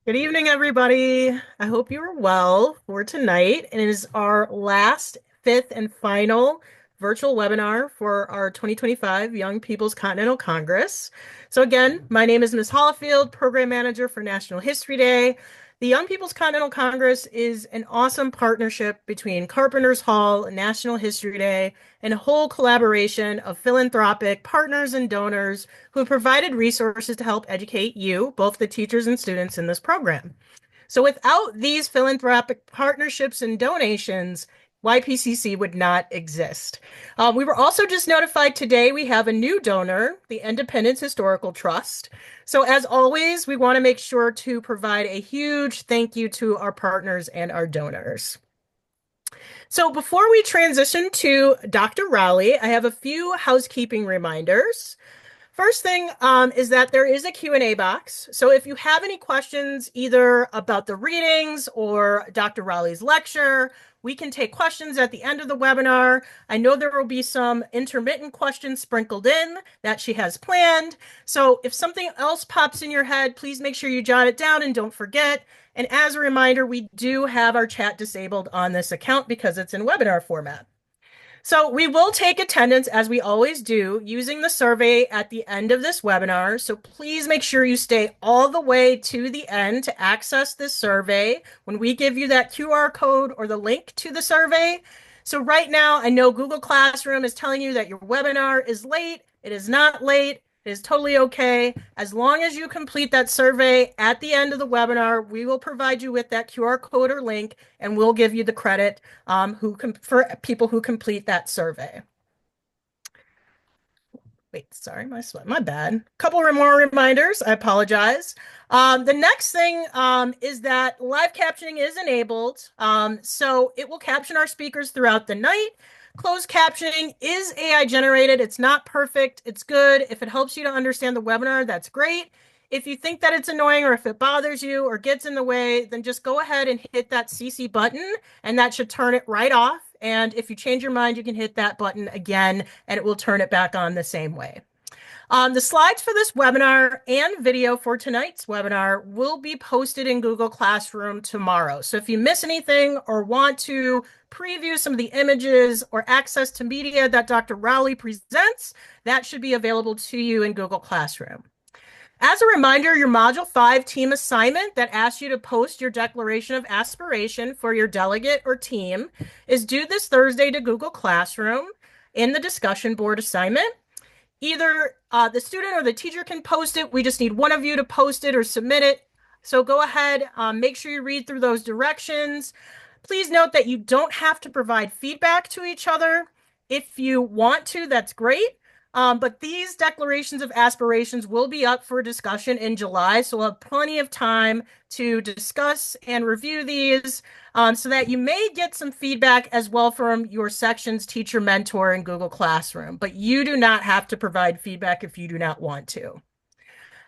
Good evening, everybody. I hope you are well for tonight. And it is our last, fifth, and final virtual webinar for our 2025 Young People's Continental Congress. So again, my name is Ms. Hollifield, Program Manager for National History Day. The Young People's Continental Congress is an awesome partnership between Carpenters Hall and National History Day and a whole collaboration of philanthropic partners and donors who have provided resources to help educate you, both the teachers and students in this program. So without these philanthropic partnerships and donations, YPCC would not exist. We were also just notified today we have a new donor, the Independence Historical Trust. So as always, we want to make sure to provide a huge thank you to our partners and our donors. So before we transition to Dr. Rowley, I have a few housekeeping reminders. First thing is that there is a Q&A box. So if you have any questions either about the readings or Dr. Rowley's lecture, we can take questions at the end of the webinar. I know there will be some intermittent questions sprinkled in that she has planned. So if something else pops in your head, please make sure you jot it down and don't forget. And as a reminder, we do have our chat disabled on this account because it's in webinar format. So we will take attendance as we always do using the survey at the end of this webinar. So please make sure you stay all the way to the end to access this survey when we give you that QR code or the link to the survey. So right now, I know Google Classroom is telling you that your webinar is late. It is not late. It is totally okay. As long as you complete that survey at the end of the webinar, we will provide you with that QR code or link, and we'll give you the credit for people who complete that survey. Wait, sorry, my bad. Couple more reminders. I apologize. The next thing is that live captioning is enabled. So it will caption our speakers throughout the night. Closed captioning is AI generated. It's not perfect. It's good. If it helps you to understand the webinar, that's great. If you think that it's annoying or if it bothers you or gets in the way, then just go ahead and hit that CC button and that should turn it right off. And if you change your mind, you can hit that button again and it will turn it back on the same way. The slides for this webinar and video for tonight's webinar will be posted in Google Classroom tomorrow. So if you miss anything or want to preview some of the images or access to media that Dr. Rowley presents, that should be available to you in Google Classroom. As a reminder, your Module 5 team assignment that asks you to post your declaration of aspiration for your delegate or team is due this Thursday to Google Classroom in the discussion board assignment. Either the student or the teacher can post it. We just need one of you to post it or submit it. So go ahead, make sure you read through those directions. Please note that you don't have to provide feedback to each other. If you want to, that's great. But these declarations of aspirations will be up for discussion in July, so we'll have plenty of time to discuss and review these so that you may get some feedback as well from your section's teacher mentor in Google Classroom. But you do not have to provide feedback if you do not want to.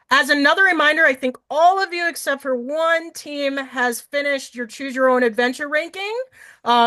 As another reminder, I think all of you except for one team has finished your Choose Your Own Adventure ranking.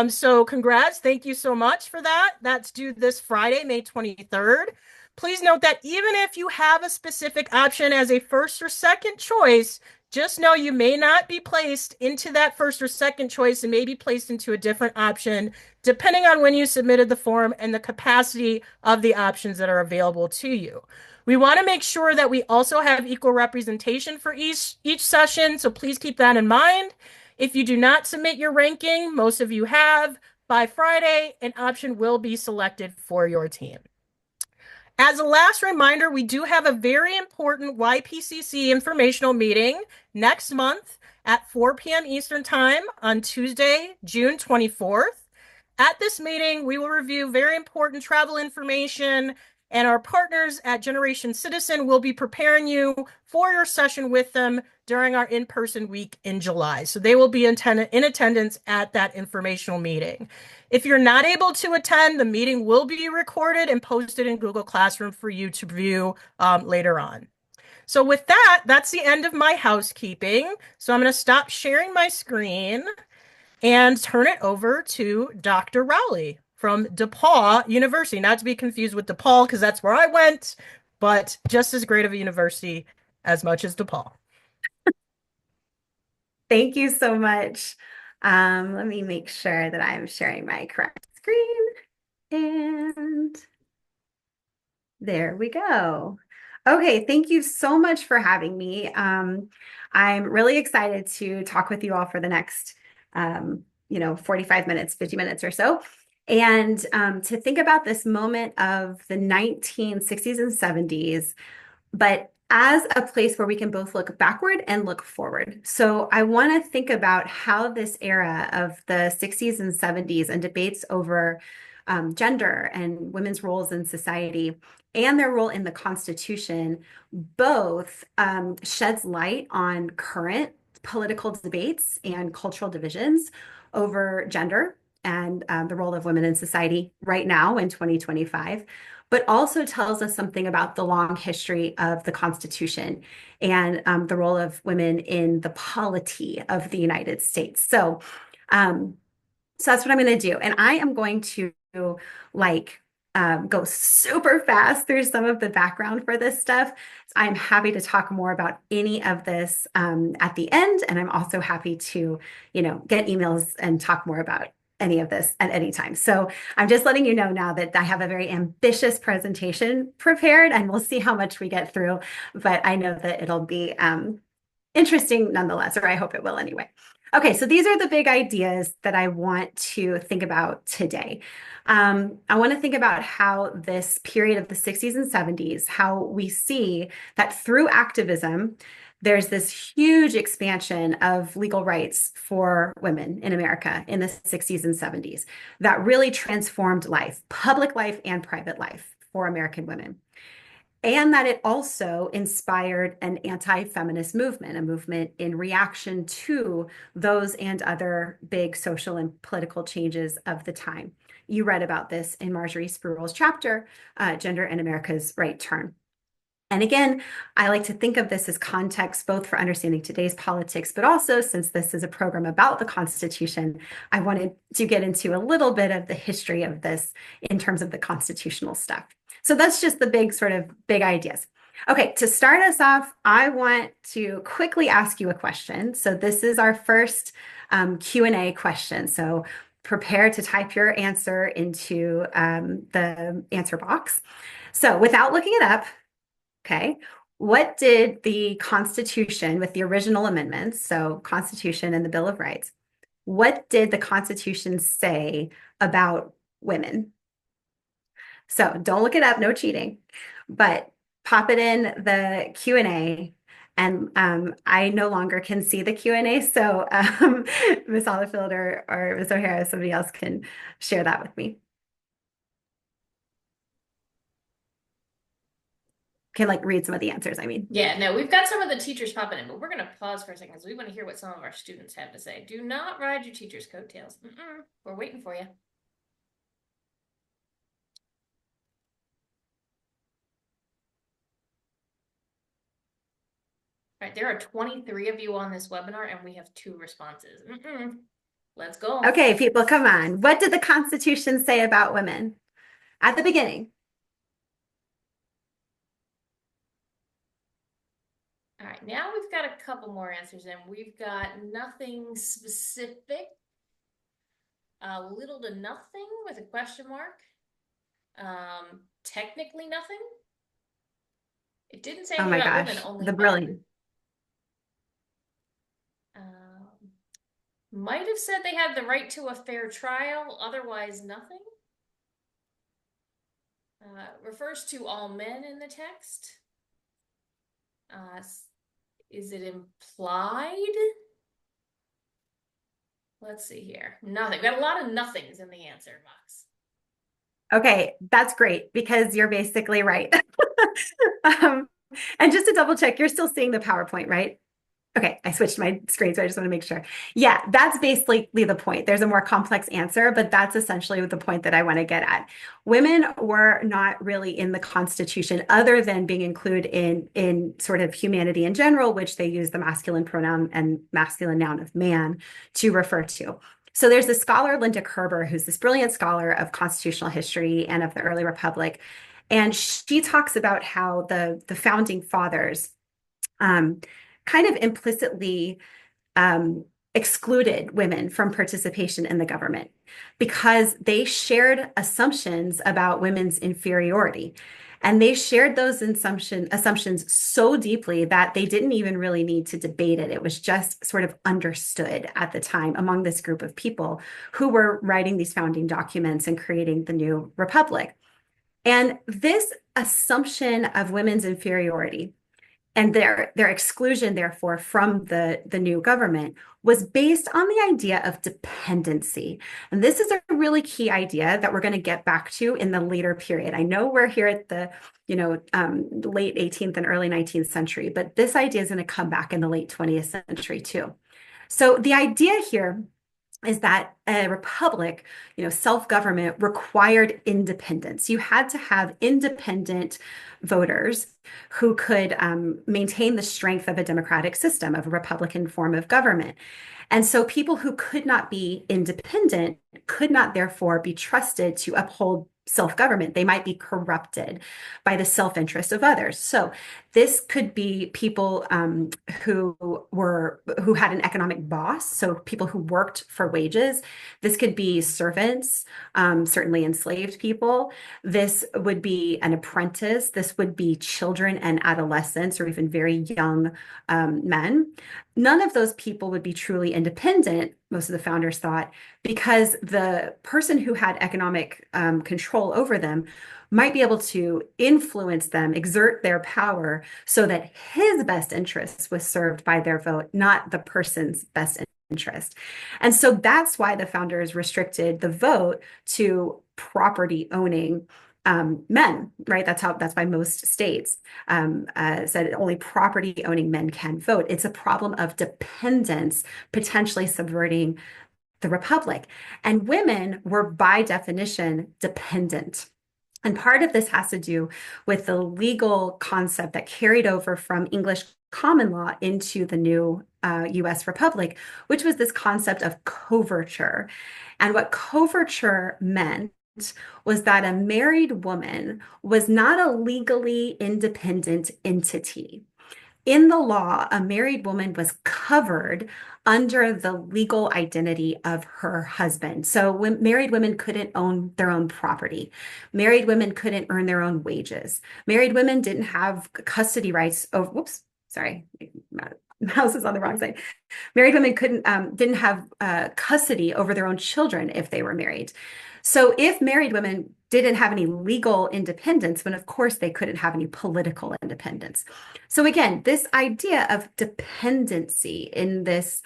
So congrats. Thank you so much for that. That's due this Friday, May 23rd. Please note that even if you have a specific option as a first or second choice, just know you may not be placed into that first or second choice and may be placed into a different option depending on when you submitted the form and the capacity of the options that are available to you. We want to make sure that we also have equal representation for each session, so please keep that in mind. If you do not submit your ranking, most of you have, by Friday, an option will be selected for your team. As a last reminder, we do have a very important YPCC informational meeting next month at 4 p.m. Eastern Time on Tuesday, June 24th. At this meeting, we will review very important travel information, and our partners at Generation Citizen will be preparing you for your session with them during our in-person week in July. So they will be in attendance at that informational meeting. If you're not able to attend, the meeting will be recorded and posted in Google Classroom for you to view later on. So with that, that's the end of my housekeeping. So I'm going to stop sharing my screen and turn it over to Dr. Rowley from DePaul University. Not to be confused with DePaul, because that's where I went, but just as great of a university as much as DePaul. Thank you so much. Let me make sure that I'm sharing my correct screen. And there we go. Okay, thank you so much for having me. I'm really excited to talk with you all for the next, 45 minutes, 50 minutes or so. And to think about this moment of the 1960s and 70s, but as a place where we can both look backward and look forward. So I want to think about how this era of the 60s and 70s and debates over gender and women's roles in society and their role in the Constitution both sheds light on current political debates and cultural divisions over gender and the role of women in society right now in 2025, but also tells us something about the long history of the Constitution and the role of women in the polity of the United States. Um, so that's what I'm going to do. And I am going to like go super fast through some of the background for this stuff. So I'm happy to talk more about any of this at the end. And I'm also happy to, get emails and talk more about any of this at any time. So I'm just letting you know now that I have a very ambitious presentation prepared and we'll see how much we get through. But I know that it'll be interesting nonetheless, or I hope it will anyway. Okay, so these are the big ideas that I want to think about today. I want to think about how this period of the 60s and 70s, how we see that through activism, there's this huge expansion of legal rights for women in America in the 60s and 70s that really transformed life, public life and private life for American women, and that it also inspired an anti-feminist movement, a movement in reaction to those and other big social and political changes of the time. You read about this in Marjorie Spruill's chapter, Gender and America's Right Turn. And again, I like to think of this as context both for understanding today's politics, but also since this is a program about the Constitution, I wanted to get into a little bit of the history of this in terms of the constitutional stuff. So that's just the big ideas. Okay, to start us off, I want to quickly ask you a question. So this is our first Q&A question. So prepare to type your answer into the answer box. So without looking it up, okay, what did the Constitution with the original amendments, so Constitution and the Bill of Rights, what did the Constitution say about women? So don't look it up, no cheating, but pop it in the Q&A. And I no longer can see the Q&A, so Ms. Olifield or Ms. O'Hara, somebody else can share that with me. Can like read some of the answers, I mean. Yeah, no, we've got some of the teachers popping in, but we're going to pause for a second because we want to hear what some of our students have to say. Do not ride your teacher's coattails. We're waiting for you. All right, there are 23 of you on this webinar, and we have 2 responses. Let's go. Okay, people, come on. What did the Constitution say about women at the beginning? All right, now we've got a couple more answers in. We've got nothing specific, little to nothing with a question mark. Technically nothing. It didn't say Oh anything my about women, gosh, only the men. brilliant. Might have said they had the right to a fair trial, otherwise nothing. Refers to all men in the text. Is it implied? Let's see here. Nothing. We got a lot of nothings in the answer box. Okay, that's great because you're basically right. And just to double check, you're still seeing the PowerPoint, right? Okay, I switched my screen, so I just want to make sure. Yeah, that's basically the point. There's a more complex answer, but that's essentially the point that I want to get at. Women were not really in the Constitution other than being included in sort of humanity in general, which they use the masculine pronoun and masculine noun of man to refer to. So there's this scholar, Linda Kerber, who's this brilliant scholar of constitutional history and of the early republic. And she talks about how the founding fathers kind of implicitly excluded women from participation in the government because they shared assumptions about women's inferiority. And they shared those assumptions so deeply that they didn't even really need to debate it. It was just sort of understood at the time among this group of people who were writing these founding documents and creating the new republic. And this assumption of women's inferiority and their exclusion, therefore, from the new government was based on the idea of dependency. And this is a really key idea that we're going to get back to in the later period. I know we're here at the late 18th and early 19th century, but this idea is going to come back in the late 20th century too. So the idea here is that a republic, self-government required independence. You had to have independent voters who could maintain the strength of a democratic system, of a Republican form of government. And so people who could not be independent could not therefore be trusted to uphold self-government. They might be corrupted by the self-interest of others. So this could be people who had an economic boss, so people who worked for wages. This could be servants, certainly enslaved people. This would be an apprentice. This would be children and adolescents, or even very young men. None of those people would be truly independent, most of the founders thought, because the person who had economic control over them might be able to influence them, exert their power so that his best interest was served by their vote, not the person's best interest. And so that's why the founders restricted the vote to property owning men, right? That's why most states said only property owning men can vote. It's a problem of dependence, potentially subverting the republic. And women were by definition dependent. And part of this has to do with the legal concept that carried over from English common law into the new US Republic, which was this concept of coverture. And what coverture meant was that a married woman was not a legally independent entity. In the law, a married woman was covered under the legal identity of her husband. So when married women couldn't own their own property. Married women couldn't earn their own wages. Married women didn't have custody rights. Oh, whoops, sorry. Mouse is on the wrong side. Married women didn't have custody over their own children if they were married. So if married women didn't have any legal independence, then of course they couldn't have any political independence. So again, this idea of dependency in this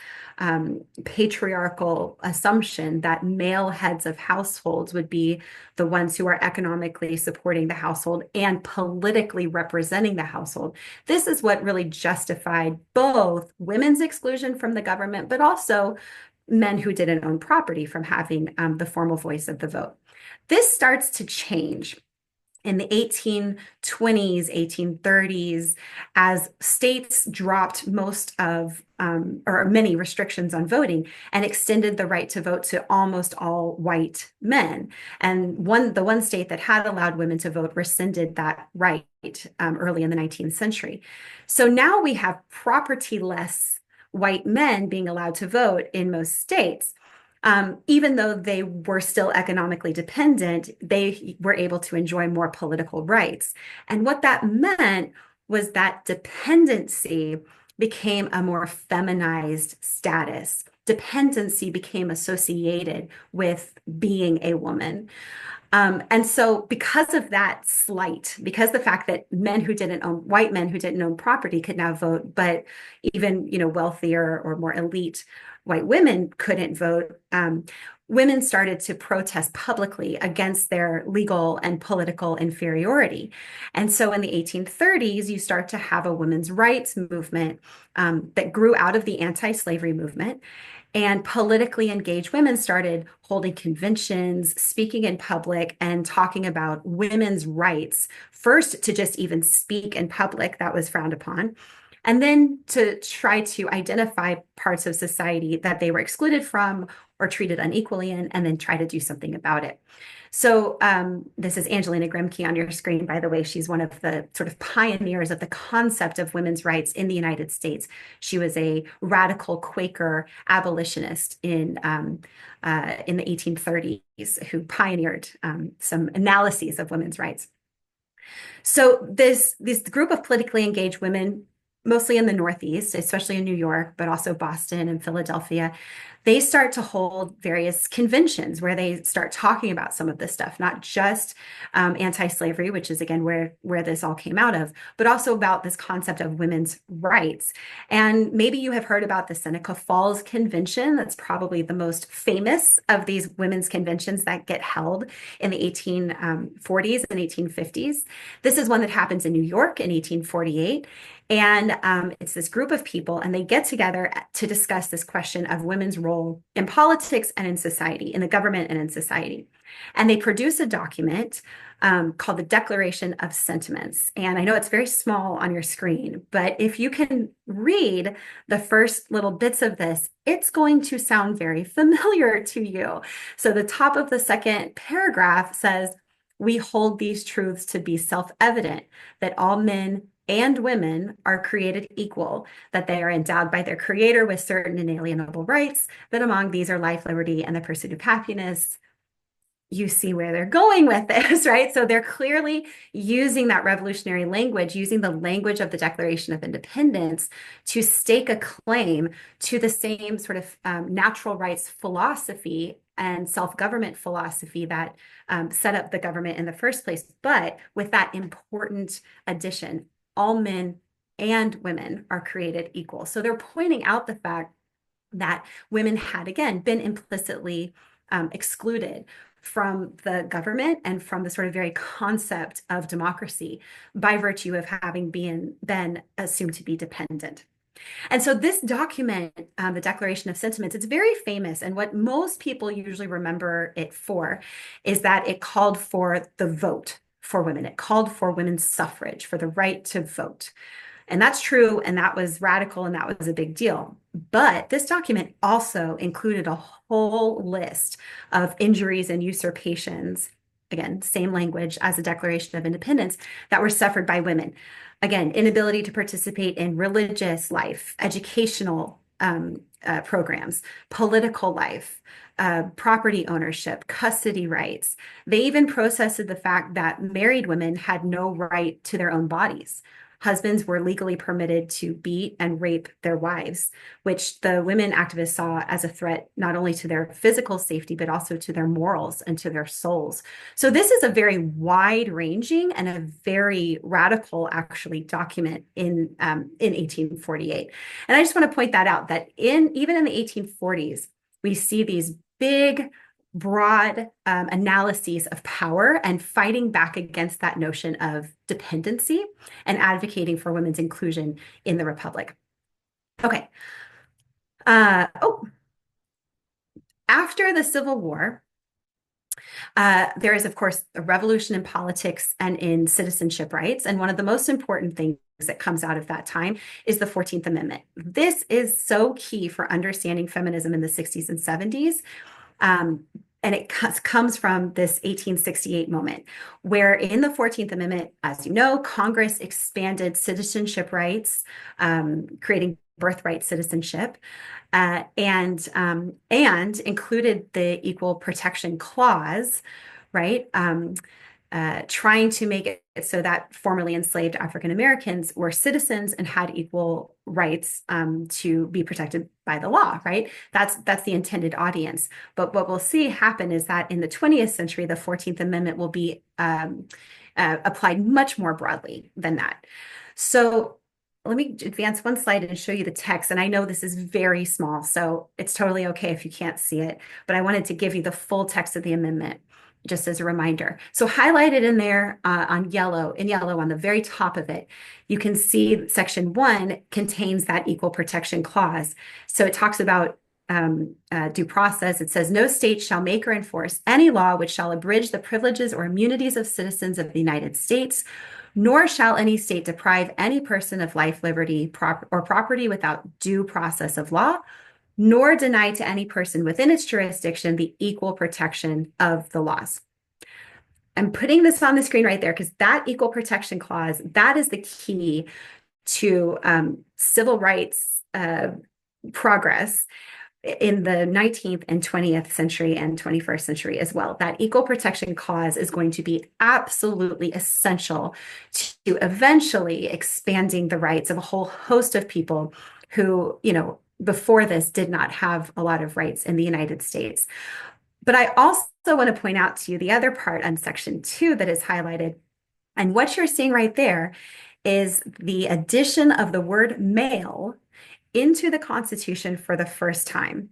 patriarchal assumption that male heads of households would be the ones who are economically supporting the household and politically representing the household. This is what really justified both women's exclusion from the government, but also men who didn't own property from having the formal voice of the vote. This starts to change in the 1820s, 1830s, as states dropped most of, or many restrictions on voting and extended the right to vote to almost all white men. And the one state that had allowed women to vote rescinded that right early in the 19th century. So now we have property-less white men being allowed to vote in most states. Even though they were still economically dependent, they were able to enjoy more political rights. And what that meant was that dependency became a more feminized status. Dependency became associated with being a woman. And so because of that slight, because the fact that white men who didn't own property could now vote, but even, wealthier or more elite white women couldn't vote, women started to protest publicly against their legal and political inferiority. And so in the 1830s, you start to have a women's rights movement that grew out of the anti-slavery movement. And politically engaged women started holding conventions, speaking in public, and talking about women's rights. First, to just even speak in public, that was frowned upon. And then to try to identify parts of society that they were excluded from or treated unequally in, and then try to do something about it. So this is Angelina Grimke on your screen, by the way. She's one of the sort of pioneers of the concept of women's rights in the United States. She was a radical Quaker abolitionist in the 1830s who pioneered some analyses of women's rights. So this group of politically engaged women, mostly in the Northeast, especially in New York, but also Boston and Philadelphia, they start to hold various conventions where they start talking about some of this stuff, not just anti-slavery, which is again where this all came out of, but also about this concept of women's rights. And maybe you have heard about the Seneca Falls Convention. That's probably the most famous of these women's conventions that get held in the 1840s and 1850s. This is one that happens in New York in 1848. And it's this group of people, and they get together to discuss this question of women's role in politics and in society, in the government and in society. And they produce a document called the Declaration of Sentiments. And I know it's very small on your screen, but if you can read the first little bits of this, it's going to sound very familiar to you. So the top of the second paragraph says, "We hold these truths to be self-evident, that all men and women are created equal, that they are endowed by their creator with certain inalienable rights, that among these are life, liberty, and the pursuit of happiness." You see where they're going with this, right? So they're clearly using that revolutionary language, using the language of the Declaration of Independence to stake a claim to the same sort of natural rights philosophy and self-government philosophy that set up the government in the first place, but with that important addition: all men and women are created equal. So they're pointing out the fact that women had, again, been implicitly excluded from the government and from the sort of very concept of democracy by virtue of having been assumed to be dependent. And so this document, the Declaration of Sentiments, it's very famous. And what most people usually remember it for is that it called for the vote for women. It called for women's suffrage, for the right to vote. And that's true, and that was radical, and that was a big deal. But this document also included a whole list of injuries and usurpations, again, same language as the Declaration of Independence, that were suffered by women. Again, inability to participate in religious life, educational programs, political life, property ownership, custody rights. They even processed the fact that married women had no right to their own bodies. Husbands were legally permitted to beat and rape their wives, which the women activists saw as a threat not only to their physical safety, but also to their morals and to their souls. So this is a very wide-ranging and a very radical, actually, document in 1848. And I just want to point that out, that even in the 1840s, we see these big, broad analyses of power and fighting back against that notion of dependency and advocating for women's inclusion in the Republic. Okay. After the Civil War, there is, of course, a revolution in politics and in citizenship rights. And one of the most important things that comes out of that time is the 14th Amendment. This is so key for understanding feminism in the 60s and 70s. And it comes from this 1868 moment, where in the 14th Amendment, as you know, Congress expanded citizenship rights, creating birthright citizenship, and included the Equal Protection Clause, right? Trying to make it so that formerly enslaved African Americans were citizens and had equal rights to be protected by the law, right? That's the intended audience. But what we'll see happen is that in the 20th century, the 14th Amendment will be applied much more broadly than that. So let me advance one slide and show you the text. And I know this is very small, so it's totally okay if you can't see it, but I wanted to give you the full text of the amendment just as a reminder. So highlighted in there in yellow on the very top of it, you can see section 1 contains that equal protection clause. So it talks about due process. It says, no state shall make or enforce any law which shall abridge the privileges or immunities of citizens of the United States, nor shall any state deprive any person of life, liberty, or property without due process of law, nor deny to any person within its jurisdiction the equal protection of the laws. I'm putting this on the screen right there because that equal protection clause, that is the key to civil rights progress in the 19th and 20th century and 21st century as well. That equal protection clause is going to be absolutely essential to eventually expanding the rights of a whole host of people who, before this did not have a lot of rights in the United States. But I also want to point out to you the other part on Section 2 that is highlighted. And what you're seeing right there is the addition of the word male into the Constitution for the first time.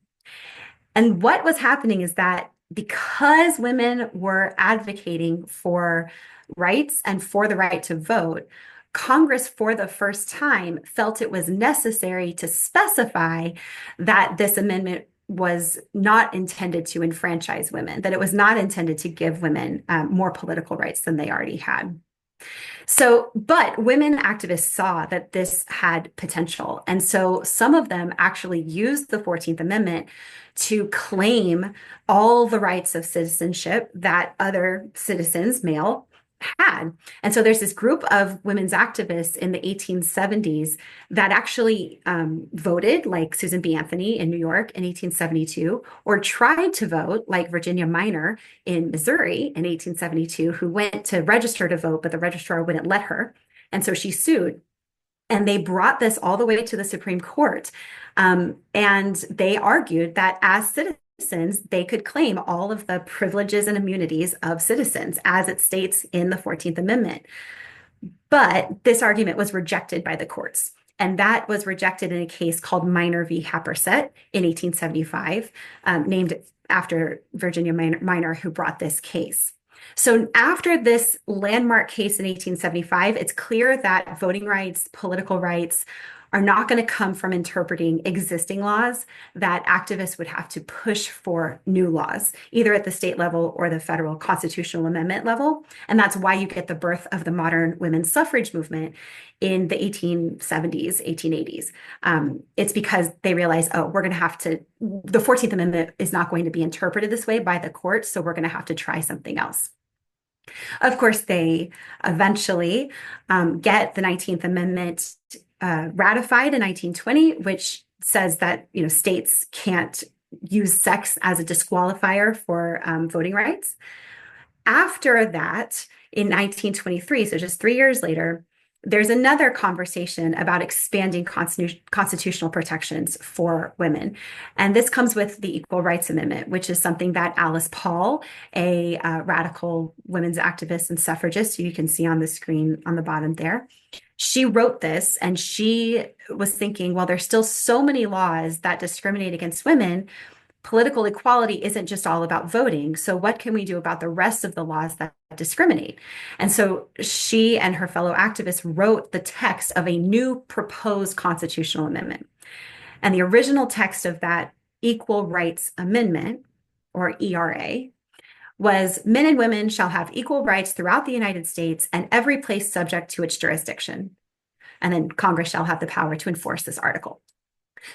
And what was happening is that because women were advocating for rights and for the right to vote, Congress, for the first time, felt it was necessary to specify that this amendment was not intended to enfranchise women, that it was not intended to give women more political rights than they already had. But women activists saw that this had potential. And so some of them actually used the 14th Amendment to claim all the rights of citizenship that other citizens, male, had. And so there's this group of women's activists in the 1870s that actually voted, like Susan B. Anthony in New York in 1872, or tried to vote, like Virginia Minor in Missouri in 1872, who went to register to vote, but the registrar wouldn't let her. And so she sued. And they brought this all the way to the Supreme Court. And they argued that as citizens, they could claim all of the privileges and immunities of citizens, as it states in the 14th Amendment. But this argument was rejected by the courts. And that was rejected in a case called Minor v. Happersett in 1875, named after Virginia Minor, who brought this case. So after this landmark case in 1875, it's clear that voting rights, political rights, are not going to come from interpreting existing laws, that activists would have to push for new laws, either at the state level or the federal constitutional amendment level. And that's why you get the birth of the modern women's suffrage movement in the 1870s, 1880s. It's because they realize, the 14th Amendment is not going to be interpreted this way by the courts, so we're going to have to try something else. Of course, they eventually get the 19th Amendment ratified in 1920, which says that states can't use sex as a disqualifier for voting rights. After that, in 1923, so just 3 years later, there's another conversation about expanding constitutional protections for women. And this comes with the Equal Rights Amendment, which is something that Alice Paul, a radical women's activist and suffragist, who you can see on the screen on the bottom there, she wrote this, and she was thinking, well, there's still so many laws that discriminate against women. Political equality isn't just all about voting. So what can we do about the rest of the laws that discriminate? And so she and her fellow activists wrote the text of a new proposed constitutional amendment. And the original text of that Equal Rights Amendment, or ERA, was men and women shall have equal rights throughout the United States and every place subject to its jurisdiction. And then Congress shall have the power to enforce this article.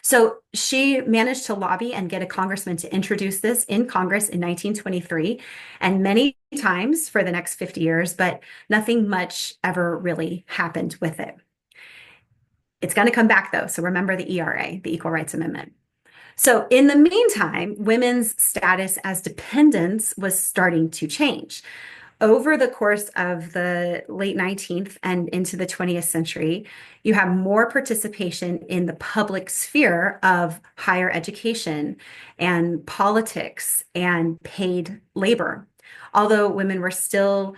So she managed to lobby and get a congressman to introduce this in Congress in 1923, and many times for the next 50 years, but nothing much ever really happened with it. It's going to come back, though. So remember the ERA, the Equal Rights Amendment. So in the meantime, women's status as dependents was starting to change. Over the course of the late 19th and into the 20th century, you have more participation in the public sphere of higher education and politics and paid labor. Although women were still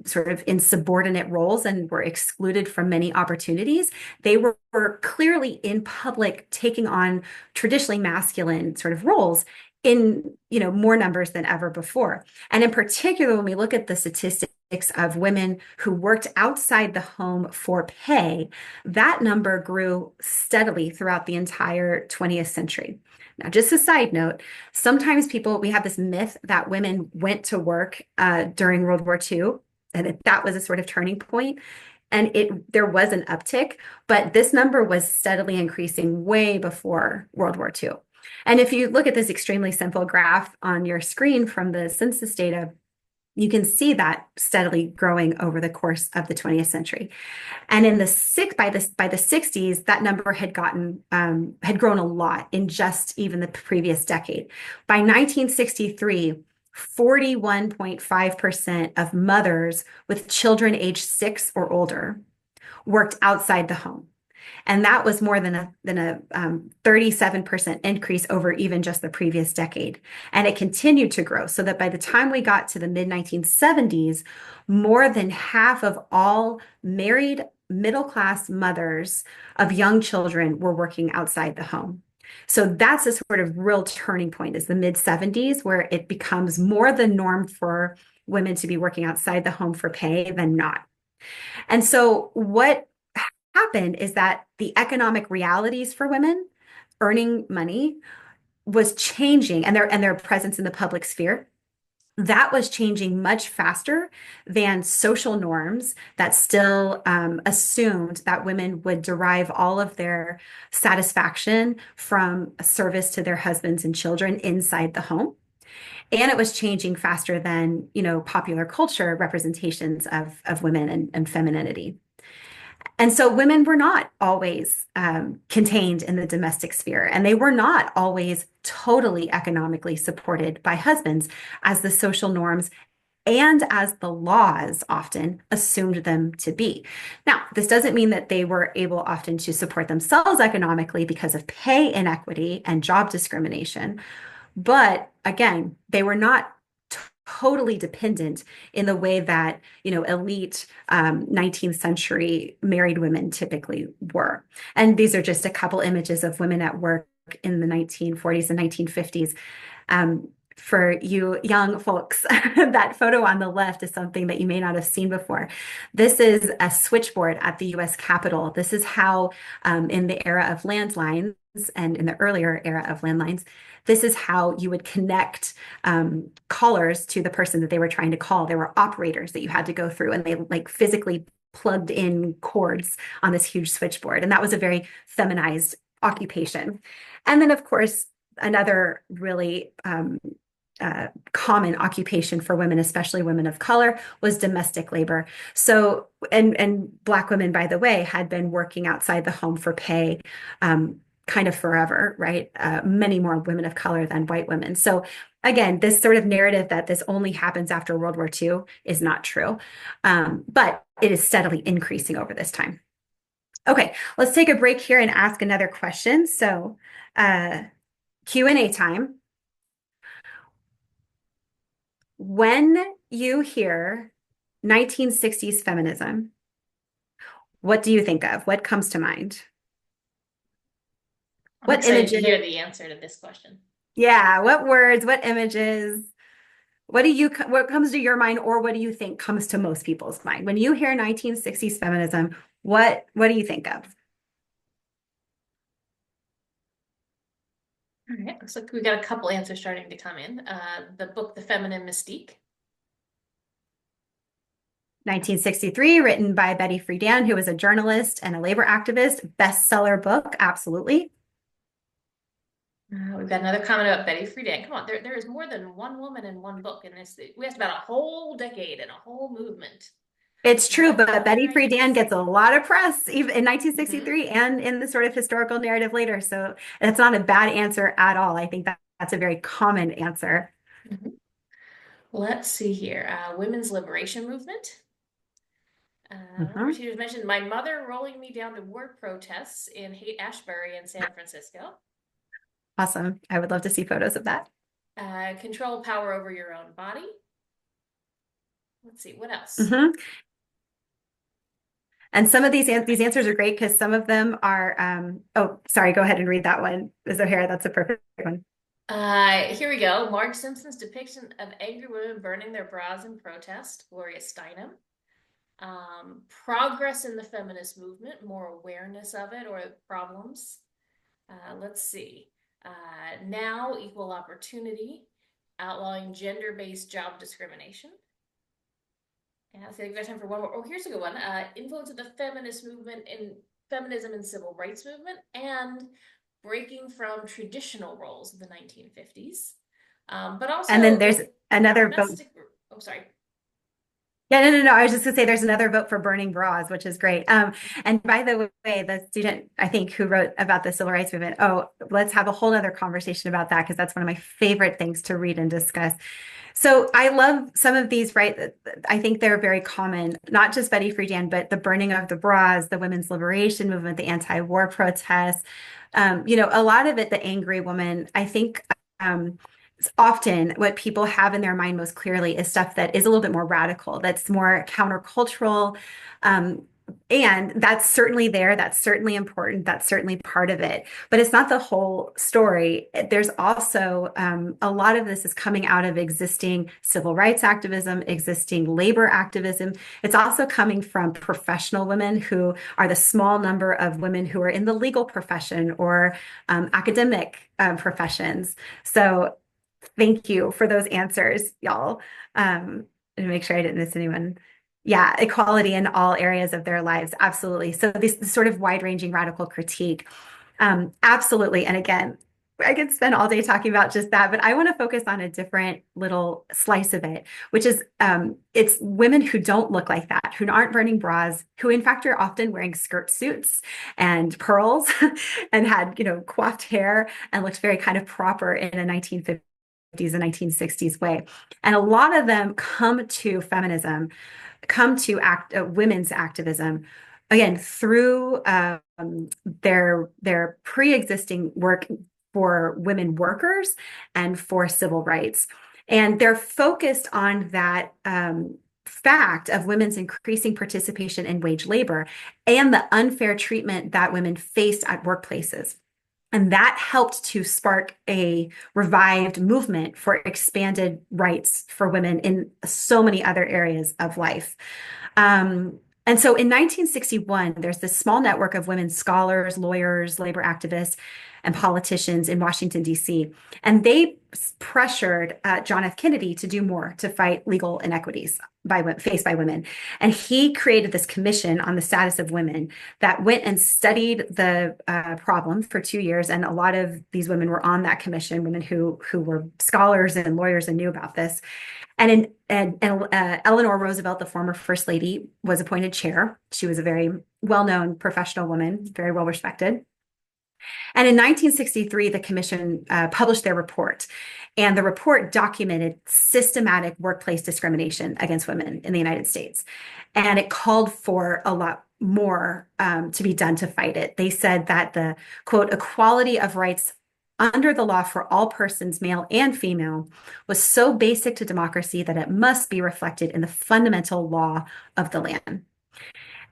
sort of in subordinate roles and were excluded from many opportunities, they were clearly in public taking on traditionally masculine sort of roles in more numbers than ever before. And in particular, when we look at the statistics of women who worked outside the home for pay, that number grew steadily throughout the entire 20th century. Now, just a side note, sometimes we have this myth that women went to work during World War II, and that was a sort of turning point. and there was an uptick, but this number was steadily increasing way before World War II. And if you look at this extremely simple graph on your screen from the census data, you can see that steadily growing over the course of the 20th century. And by the 60s, that number had grown a lot in just even the previous decade. By 1963, 41.5% of mothers with children aged 6 or older worked outside the home. And that was more than a 37% increase over even just the previous decade. And it continued to grow so that by the time we got to the mid 1970s, more than half of all married middle-class mothers of young children were working outside the home. So that's a sort of real turning point, is the mid 70s, where it becomes more the norm for women to be working outside the home for pay than not. And so what happened is that the economic realities for women earning money was changing, and their presence in the public sphere, that was changing much faster than social norms that still assumed that women would derive all of their satisfaction from service to their husbands and children inside the home. And it was changing faster than, popular culture representations of women and femininity. And so women were not always contained in the domestic sphere, and they were not always totally economically supported by husbands, as the social norms and as the laws often assumed them to be. Now, this doesn't mean that they were able often to support themselves economically because of pay inequity and job discrimination. But again, they were not totally dependent in the way that, elite 19th century married women typically were. And these are just a couple images of women at work in the 1940s and 1950s. For you young folks, that photo on the left is something that you may not have seen before. This is a switchboard at the US Capitol. This is how, in the era of landlines and in the earlier era of landlines, this is how you would connect callers to the person that they were trying to call. There were operators that you had to go through, and they physically plugged in cords on this huge switchboard. And that was a very feminized occupation. And then, of course, another really common occupation for women, especially women of color, was domestic labor. So, and Black women, by the way, had been working outside the home for pay kind of forever, right? Many more women of color than white women. So again, this sort of narrative that this only happens after World War II is not true, but it is steadily increasing over this time. Okay, let's take a break here and ask another question. So Q&A time. When you hear 1960s feminism, what do you think of? What comes to mind? I'm excited to hear the answer to this question. Yeah, what words, what images, what comes to your mind, or what do you think comes to most people's mind? When you hear 1960s feminism, what do you think of? All right, looks like we got a couple answers starting to come in. The book, The Feminine Mystique. 1963, written by Betty Friedan, who was a journalist and a labor activist. Bestseller book, absolutely. We've got another comment about Betty Friedan. Come on, there is more than one woman in one book in this. We asked about a whole decade and a whole movement. It's true, but Betty Friedan gets a lot of press even in 1963 and in the sort of historical narrative later. So it's not a bad answer at all. I think that's a very common answer. Let's see here. Women's liberation movement. She just mentioned my mother rolling me down to work protests in Haight-Ashbury in San Francisco. Awesome. I would love to see photos of that. Control power over your own body. Let's see, what else? And some of these answers are great because some of them are, oh, sorry, go ahead and read that one. Ms. O'Hara, that's a perfect one. Here we go. Marge Simpson's depiction of angry women burning their bras in protest, Gloria Steinem. Progress in the feminist movement, more awareness of it or problems. Let's see. Now equal opportunity, outlawing gender-based job discrimination. Yeah, I think we've got time for one more. Oh, here's a good one. Influence of the feminist movement in feminism and civil rights movement and breaking from traditional roles of the 1950s. But And then also there's another vote. domestic, oh, sorry. Yeah, no. I was just gonna say there's another vote for burning bras, which is great. And by the way, the student I think who wrote about the civil rights movement, oh, let's have a whole other conversation about that because that's one of my favorite things to read and discuss. So I love some of these, right? I think they're very common, not just Betty Friedan, but the burning of the bras, the women's liberation movement, the anti-war protests. A lot of it, the angry woman, I think often what people have in their mind most clearly is stuff that is a little bit more radical, that's more countercultural. Um, and that's certainly there. That's certainly important. That's certainly part of it. But it's not the whole story. There's also a lot of this is coming out of existing civil rights activism, existing labor activism. It's also coming from professional women who are the small number of women who are in the legal profession or academic professions. So thank you for those answers, y'all. And make sure I didn't miss anyone. Yeah, equality in all areas of their lives. Absolutely. So this sort of wide-ranging radical critique. Absolutely. And again, I could spend all day talking about just that, but I want to focus on a different little slice of it, which is it's women who don't look like that, who aren't burning bras, who in fact are often wearing skirt suits and pearls and had, coiffed hair and looked very kind of proper in a 1950s and 1960s way. And a lot of them come to feminism, come to women's activism, again, through their pre-existing work for women workers and for civil rights. And they're focused on that fact of women's increasing participation in wage labor and the unfair treatment that women faced at workplaces. And that helped to spark a revived movement for expanded rights for women in so many other areas of life. And so in 1961, there's this small network of women scholars, lawyers, labor activists, and politicians in Washington, D.C. And they pressured John F. Kennedy to do more to fight legal inequities faced by women. And he created this commission on the status of women that went and studied the problem for 2 years. And a lot of these women were on that commission, women who were scholars and lawyers and knew about this. And Eleanor Roosevelt, the former First Lady, was appointed chair. She was a very well-known professional woman, very well respected. And in 1963, the commission published their report. And the report documented systematic workplace discrimination against women in the United States. And it called for a lot more to be done to fight it. They said that the, quote, equality of rights under the law for all persons, male and female, was so basic to democracy that it must be reflected in the fundamental law of the land.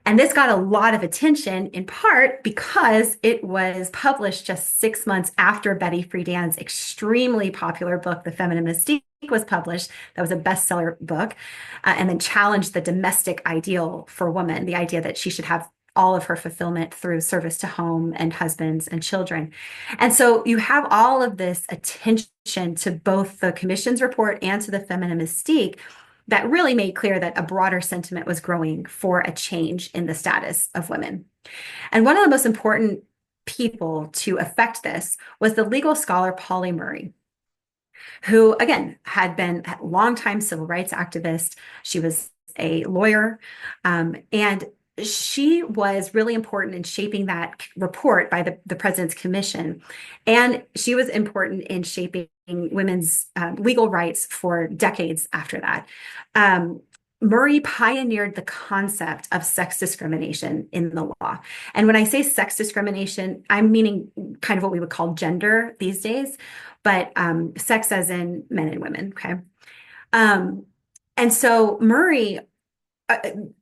And this got a lot of attention in part because it was published just 6 months after Betty Friedan's extremely popular book, The Feminine Mystique, was published. That was a bestseller book, and then challenged the domestic ideal for woman, the idea that she should have all of her fulfillment through service to home and husbands and children. And so you have all of this attention to both the commission's report and to the Feminine Mystique that really made clear that a broader sentiment was growing for a change in the status of women. And one of the most important people to affect this was the legal scholar Pauli Murray, who, again, had been a longtime civil rights activist. She was a lawyer, and she was really important in shaping that report by the president's commission. And she was important in shaping women's legal rights for decades after that. Murray pioneered the concept of sex discrimination in the law. And when I say sex discrimination, I'm meaning kind of what we would call gender these days, but sex as in men and women, okay? And so Murray,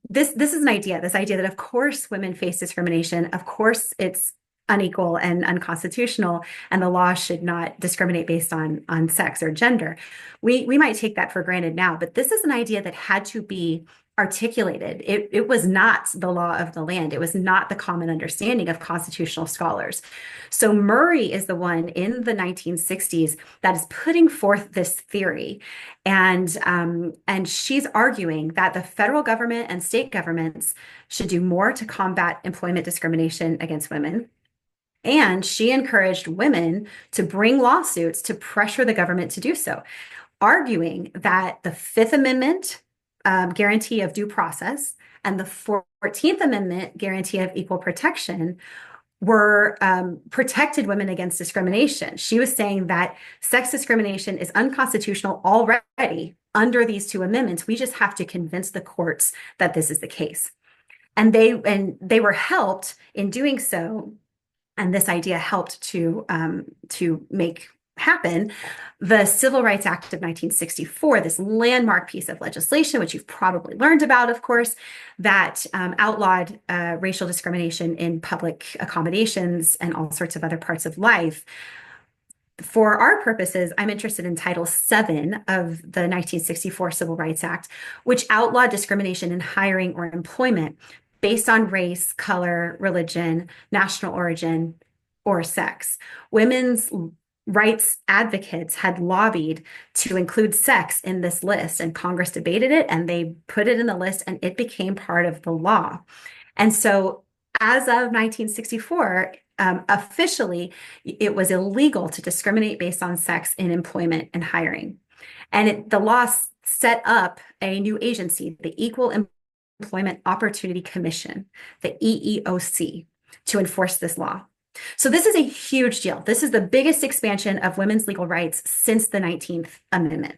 this is an idea, this idea that of course women face discrimination, of course it's unequal and unconstitutional, and the law should not discriminate based on sex or gender. We might take that for granted now, but this is an idea that had to be articulated. It was not the law of the land. It was not the common understanding of constitutional scholars. So Murray is the one in the 1960s that is putting forth this theory. And she's arguing that the federal government and state governments should do more to combat employment discrimination against women. And she encouraged women to bring lawsuits to pressure the government to do so, arguing that the Fifth Amendment guarantee of due process and the 14th Amendment guarantee of equal protection were protected women against discrimination. She was saying that sex discrimination is unconstitutional already under these two amendments. We just have to convince the courts that this is the case. And they were helped in doing so, and this idea helped to make happen the Civil Rights Act of 1964, this landmark piece of legislation, which you've probably learned about, of course, that outlawed racial discrimination in public accommodations and all sorts of other parts of life. For our purposes, I'm interested in Title VII of the 1964 Civil Rights Act, which outlawed discrimination in hiring or employment based on race, color, religion, national origin, or sex. Women's rights advocates had lobbied to include sex in this list, and Congress debated it, and they put it in the list, and it became part of the law. And so as of 1964, officially, it was illegal to discriminate based on sex in employment and hiring. And the law set up a new agency, the Equal Employment Opportunity Commission, the EEOC, to enforce this law. So this is a huge deal. This is the biggest expansion of women's legal rights since the 19th Amendment.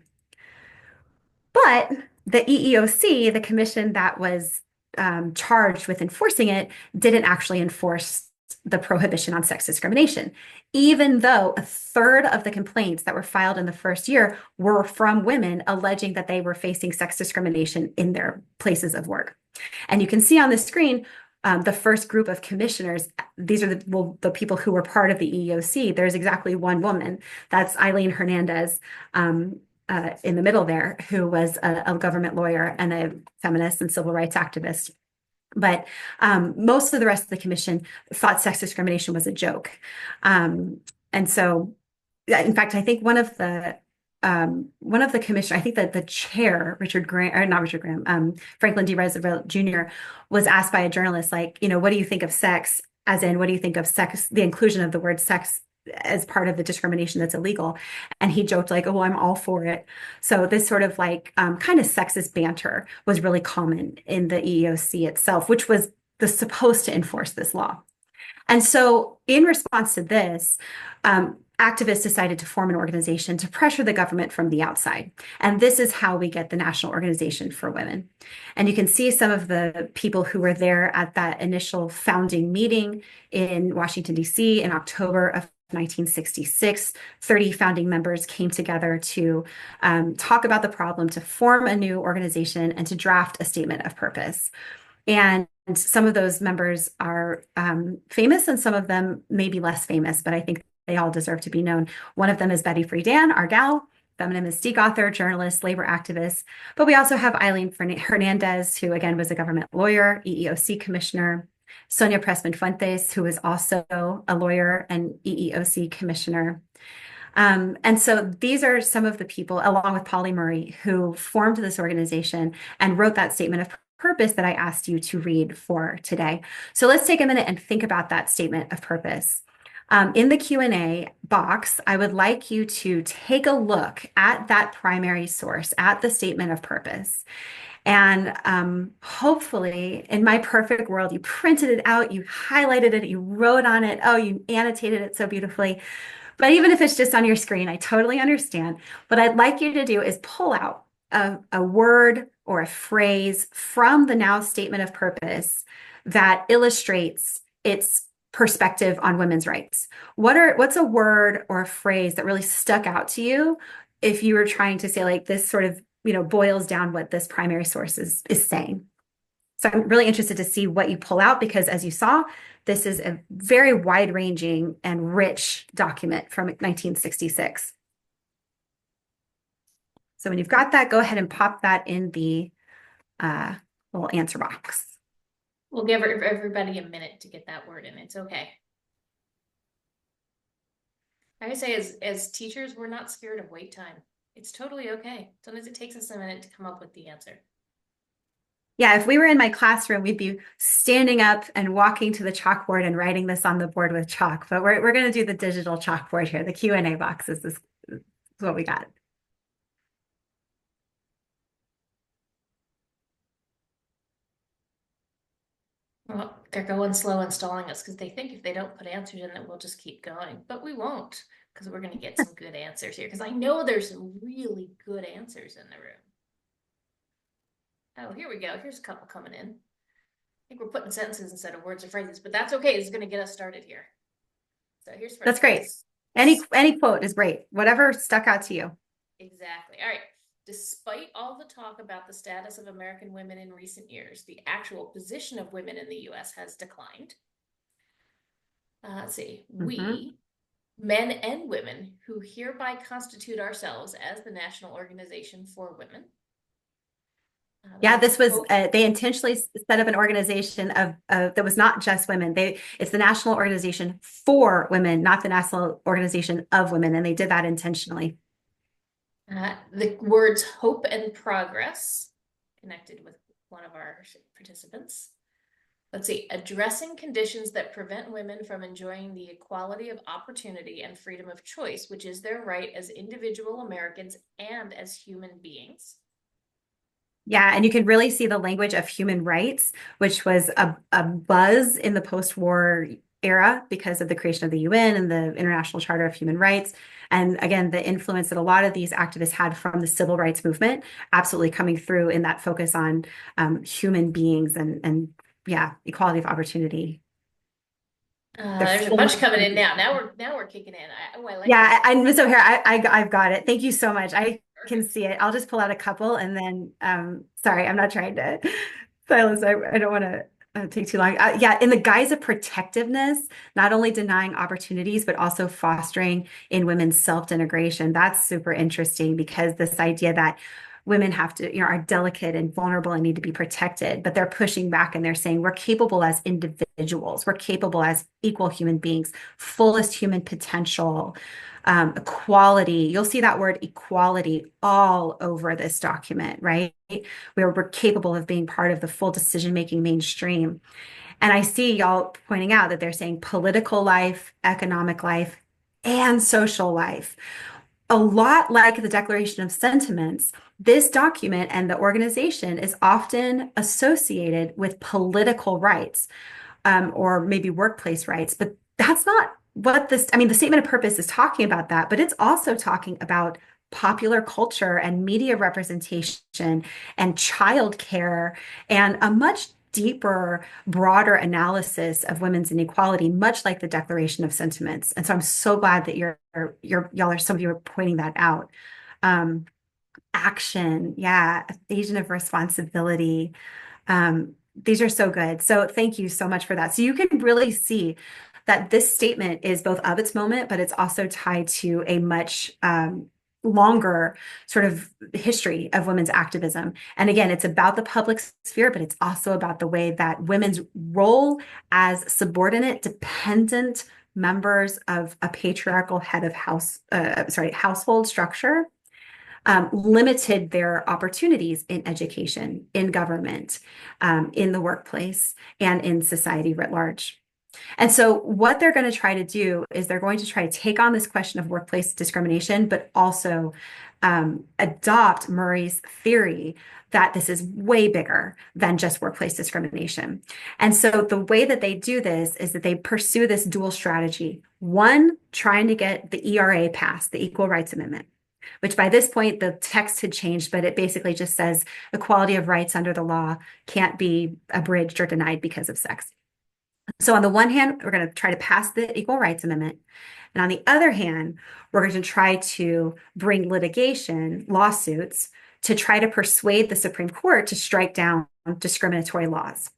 But the EEOC, the commission that was charged with enforcing it, didn't actually enforce the prohibition on sex discrimination, even though a third of the complaints that were filed in the first year were from women alleging that they were facing sex discrimination in their places of work. And you can see on the screen, the first group of commissioners, these are the people who were part of the EEOC. There's exactly one woman, that's Eileen Hernandez, in the middle there, who was a government lawyer and a feminist and civil rights activist. But most of the rest of the commission thought sex discrimination was a joke. And so, in fact, I think one of the commissioners, I think that the chair, Franklin D. Roosevelt Jr., was asked by a journalist, like, what do you think of sex? As in, what do you think of sex, the inclusion of the word sex as part of the discrimination that's illegal? And he joked like, oh, I'm all for it. So this sort of like kind of sexist banter was really common in the EEOC itself, which was supposed to enforce this law. And so in response to this, activists decided to form an organization to pressure the government from the outside. And this is how we get the National Organization for Women. And you can see some of the people who were there at that initial founding meeting in Washington, D.C. in October of 1966. 30 founding members came together to talk about the problem, to form a new organization, and to draft a statement of purpose. And some of those members are famous, and some of them may be less famous, but I think they all deserve to be known. One of them is Betty Friedan, our gal, feminist author, journalist, labor activist. But we also have Eileen Hernandez, who again was a government lawyer, EEOC commissioner, Sonia Pressman Fuentes, who is also a lawyer and EEOC commissioner. And so these are some of the people, along with Polly Murray, who formed this organization and wrote that statement of purpose that I asked you to read for today. So let's take a minute and think about that statement of purpose. In the Q&A box, I would like you to take a look at that primary source, at the statement of purpose. And hopefully, in my perfect world, you printed it out, you highlighted it, you wrote on it, oh, you annotated it so beautifully. But even if it's just on your screen, I totally understand. What I'd like you to do is pull out a word or a phrase from the now statement of purpose that illustrates its perspective on women's rights. What's a word or a phrase that really stuck out to you if you were trying to say, like, this sort of, boils down what this primary source is saying? So I'm really interested to see what you pull out, because as you saw, this is a very wide-ranging and rich document from 1966. So when you've got that, go ahead and pop that in the little answer box. We'll give everybody a minute to get that word in. It's okay. I say as teachers, we're not scared of wait time. It's totally okay. Sometimes it takes us a minute to come up with the answer. Yeah, if we were in my classroom, we'd be standing up and walking to the chalkboard and writing this on the board with chalk. But we're going to do the digital chalkboard here. The Q&A box is what we got. Well, they're going slow installing us because they think if they don't put answers in that we'll just keep going. But we won't, because we're going to get some good answers here. Because I know there's some really good answers in the room. Oh, here we go. Here's a couple coming in. I think we're putting sentences instead of words or phrases, but that's okay. It's going to get us started here. So here's first. That's great. Any quote is great. Whatever stuck out to you. Exactly. All right. Despite all the talk about the status of American women in recent years, the actual position of women in the US has declined. Let's see. We, men and women, who hereby constitute ourselves as the National Organization for Women. Yeah, this was they intentionally set up an organization of that was not just women. It's the National Organization for Women, not the National Organization of Women, and they did that intentionally. The words hope and progress connected with one of our participants. Let's see, addressing conditions that prevent women from enjoying the equality of opportunity and freedom of choice, which is their right as individual Americans and as human beings. Yeah, and you can really see the language of human rights, which was a buzz in the post-war era because of the creation of the UN and the International Charter of Human Rights. And again, the influence that a lot of these activists had from the civil rights movement absolutely coming through in that focus on human beings and yeah, equality of opportunity. There's a bunch coming in now. Now we're kicking in. I like yeah, this. So here I've got it. Thank you so much. I can see it. I'll just pull out a couple and then sorry, I'm not trying to silence. I don't want to take too long. Yeah, in the guise of protectiveness, not only denying opportunities, but also fostering in women's self-denigration. That's super interesting because this idea that women have to, are delicate and vulnerable and need to be protected, but they're pushing back and they're saying we're capable as individuals, we're capable as equal human beings, fullest human potential, equality. You'll see that word equality all over this document, right? Where we're capable of being part of the full decision-making mainstream. And I see y'all pointing out that they're saying political life, economic life, and social life. A lot like the Declaration of Sentiments, this document and the organization is often associated with political rights or maybe workplace rights, but that's not what this, the statement of purpose is talking about that, but it's also talking about popular culture and media representation and childcare and a much deeper, broader analysis of women's inequality, much like the Declaration of Sentiments. And so I'm so glad that y'all are some of you are pointing that out. Action, yeah, evasion of responsibility. These are so good. So thank you so much for that. So you can really see that this statement is both of its moment, but it's also tied to a much longer sort of history of women's activism. And again, it's about the public sphere, but it's also about the way that women's role as subordinate, dependent members of a patriarchal head of household structure limited their opportunities in education, in government, in the workplace, and in society writ large. And so what they're going to try to do is they're going to try to take on this question of workplace discrimination, but also adopt Murray's theory that this is way bigger than just workplace discrimination. And so the way that they do this is that they pursue this dual strategy. One, trying to get the ERA passed, the Equal Rights Amendment, which by this point, the text had changed, but it basically just says equality of rights under the law can't be abridged or denied because of sex. So on the one hand, we're going to try to pass the Equal Rights Amendment. And on the other hand, we're going to try to bring litigation, lawsuits, to try to persuade the Supreme Court to strike down discriminatory laws.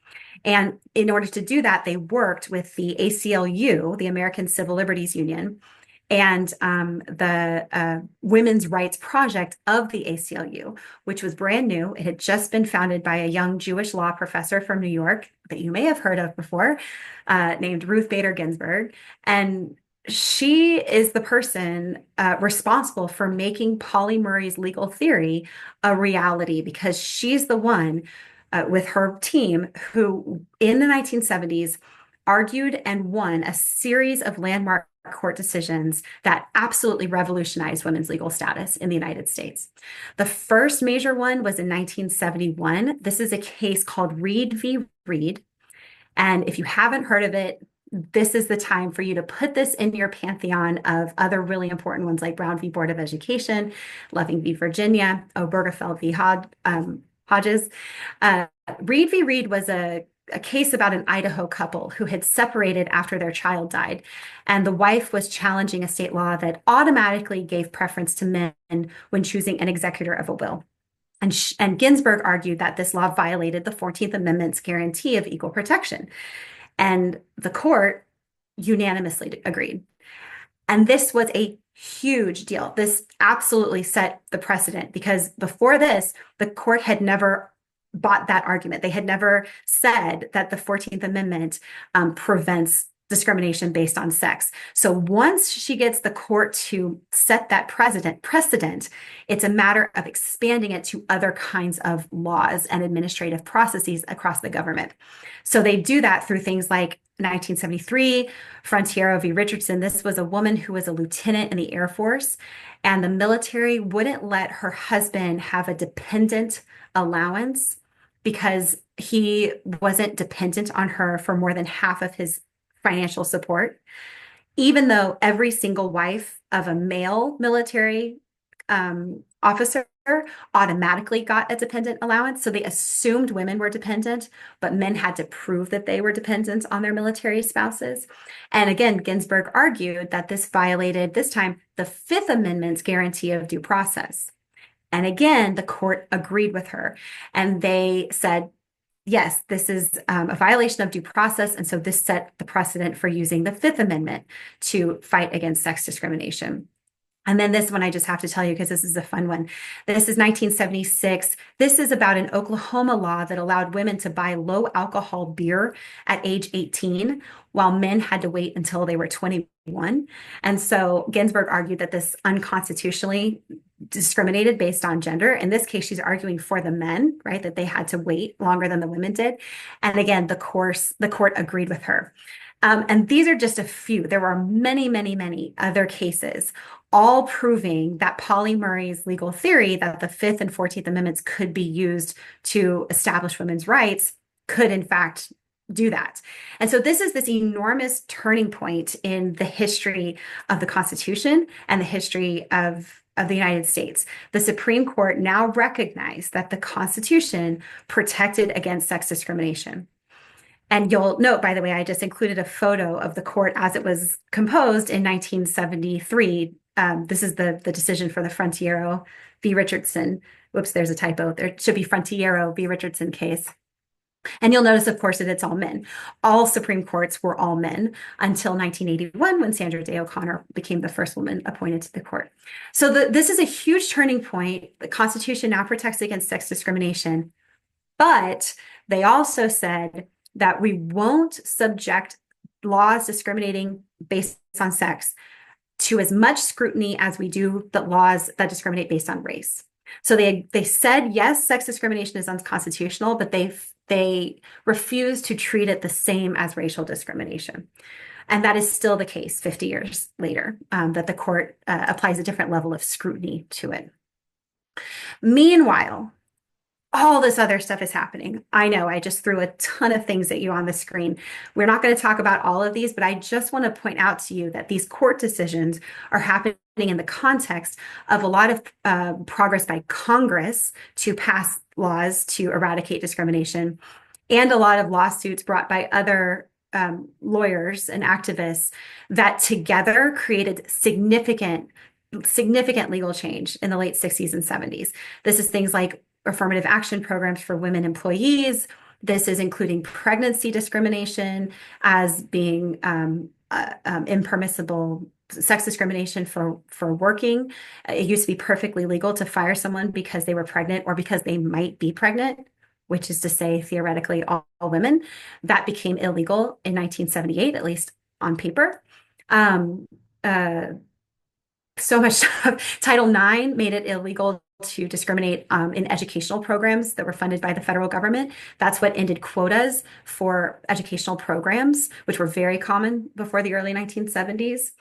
And in order to do that, they worked with the ACLU, the American Civil Liberties Union, and the Women's Rights Project of the ACLU, which was brand new. It had just been founded by a young Jewish law professor from New York that you may have heard of before, named Ruth Bader Ginsburg. And she is the person responsible for making Pauli Murray's legal theory a reality, because she's the one with her team who, in the 1970s, argued and won a series of landmark court decisions that absolutely revolutionized women's legal status in the United States. The first major one was in 1971. This is a case called Reed v. Reed. And if you haven't heard of it, this is the time for you to put this in your pantheon of other really important ones like Brown v. Board of Education, Loving v. Virginia, Obergefell v. Hodges. Reed v. Reed was a case about an Idaho couple who had separated after their child died. And the wife was challenging a state law that automatically gave preference to men when choosing an executor of a will. And Ginsburg argued that this law violated the 14th Amendment's guarantee of equal protection. And the court unanimously agreed. And this was a huge deal. This absolutely set the precedent, because before this, the court had never bought that argument. They had never said that the 14th Amendment prevents discrimination based on sex. So once she gets the court to set that precedent, it's a matter of expanding it to other kinds of laws and administrative processes across the government. So they do that through things like 1973, Frontiero v. Richardson. This was a woman who was a lieutenant in the Air Force, and the military wouldn't let her husband have a dependent allowance because he wasn't dependent on her for more than half of his financial support, even though every single wife of a male military officer automatically got a dependent allowance. So they assumed women were dependent, but men had to prove that they were dependent on their military spouses. And again, Ginsburg argued that this violated, this time, the Fifth Amendment's guarantee of due process. And again, the court agreed with her, and they said, yes, this is a violation of due process. And so this set the precedent for using the Fifth Amendment to fight against sex discrimination. And then this one, I just have to tell you because this is a fun one. This is 1976. This is about an Oklahoma law that allowed women to buy low alcohol beer at age 18, while men had to wait until they were 21. And so Ginsburg argued that this unconstitutionally discriminated based on gender. In this case, she's arguing for the men, right, that they had to wait longer than the women did. And again, the court agreed with her. And these are just a few. There are many, many, many other cases, all proving that Pauli Murray's legal theory that the Fifth and 14th Amendments could be used to establish women's rights could, in fact, do that. And so this is this enormous turning point in the history of the Constitution and the history of the United States. The Supreme Court now recognized that the Constitution protected against sex discrimination. And you'll note, by the way, I just included a photo of the court as it was composed in 1973. This is the decision for the Frontiero v. Richardson. Whoops, there's a typo. There should be Frontiero v. Richardson case. And you'll notice, of course, that it's all men. All Supreme Courts were all men until 1981, when Sandra Day O'Connor became the first woman appointed to the court. So this is a huge turning point. The Constitution now protects against sex discrimination, but they also said that we won't subject laws discriminating based on sex to as much scrutiny as we do the laws that discriminate based on race. So they said, yes, sex discrimination is unconstitutional, but they refuse to treat it the same as racial discrimination. And that is still the case 50 years later, that the court applies a different level of scrutiny to it. Meanwhile, all this other stuff is happening. I know I just threw a ton of things at you on the screen. We're not going to talk about all of these, but I just want to point out to you that these court decisions are happening in the context of a lot of progress by Congress to pass laws to eradicate discrimination, and a lot of lawsuits brought by other lawyers and activists that together created significant legal change in the late 60s and 70s. This is things like affirmative action programs for women employees. This is including pregnancy discrimination as being impermissible sex discrimination for working. It used to be perfectly legal to fire someone because they were pregnant or because they might be pregnant, which is to say, theoretically, all women. That became illegal in 1978, at least on paper. Um, uh, so much stuff. Title IX made it illegal to discriminate in educational programs that were funded by the federal government. That's what ended quotas for educational programs, which were very common before the early 1970s.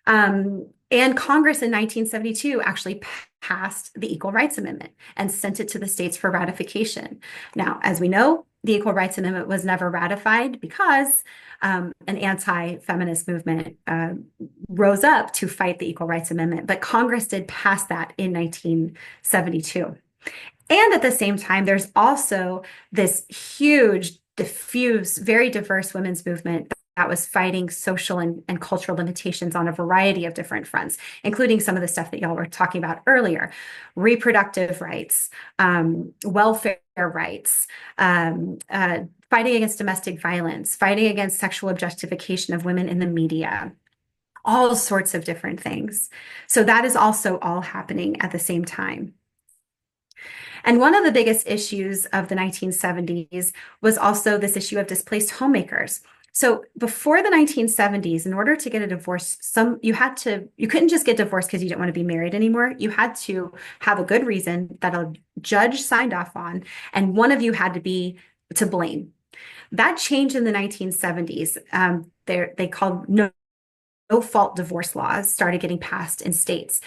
And Congress in 1972 actually passed the Equal Rights Amendment and sent it to the states for ratification. Now, as we know, the Equal Rights Amendment was never ratified because an anti-feminist movement rose up to fight the Equal Rights Amendment, but Congress did pass that in 1972. And at the same time, there's also this huge, diffuse, very diverse women's movement that was fighting social and cultural limitations on a variety of different fronts, including some of the stuff that y'all were talking about earlier: reproductive rights, welfare rights, fighting against domestic violence, fighting against sexual objectification of women in the media, all sorts of different things. So that is also all happening at the same time. And one of the biggest issues of the 1970s was also this issue of displaced homemakers. So before the 1970s, in order to get a divorce, you couldn't just get divorced because you didn't want to be married anymore. You had to have a good reason that a judge signed off on, and one of you had to be to blame. That changed in the 1970s. They called no fault divorce laws started getting passed in states.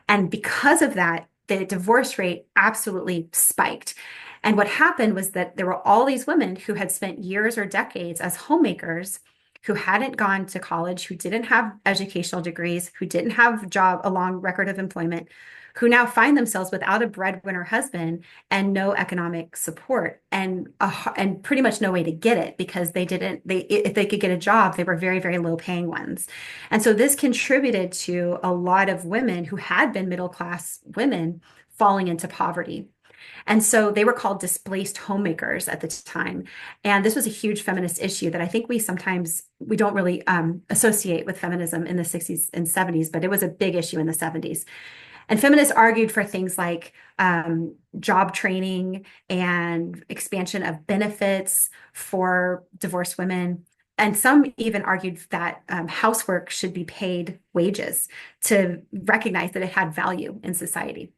And because of that, the divorce rate absolutely spiked. And what happened was that there were all these women who had spent years or decades as homemakers, who hadn't gone to college, who didn't have educational degrees, who didn't have a long record of employment, who now find themselves without a breadwinner husband and no economic support, and pretty much no way to get it, because if they could get a job, they were very, very low paying ones. And so this contributed to a lot of women who had been middle class women falling into poverty. And so they were called displaced homemakers at the time. And this was a huge feminist issue that I think we don't really associate with feminism in the 60s and 70s, but it was a big issue in the 70s. And feminists argued for things like job training and expansion of benefits for divorced women. And some even argued that housework should be paid wages to recognize that it had value in society.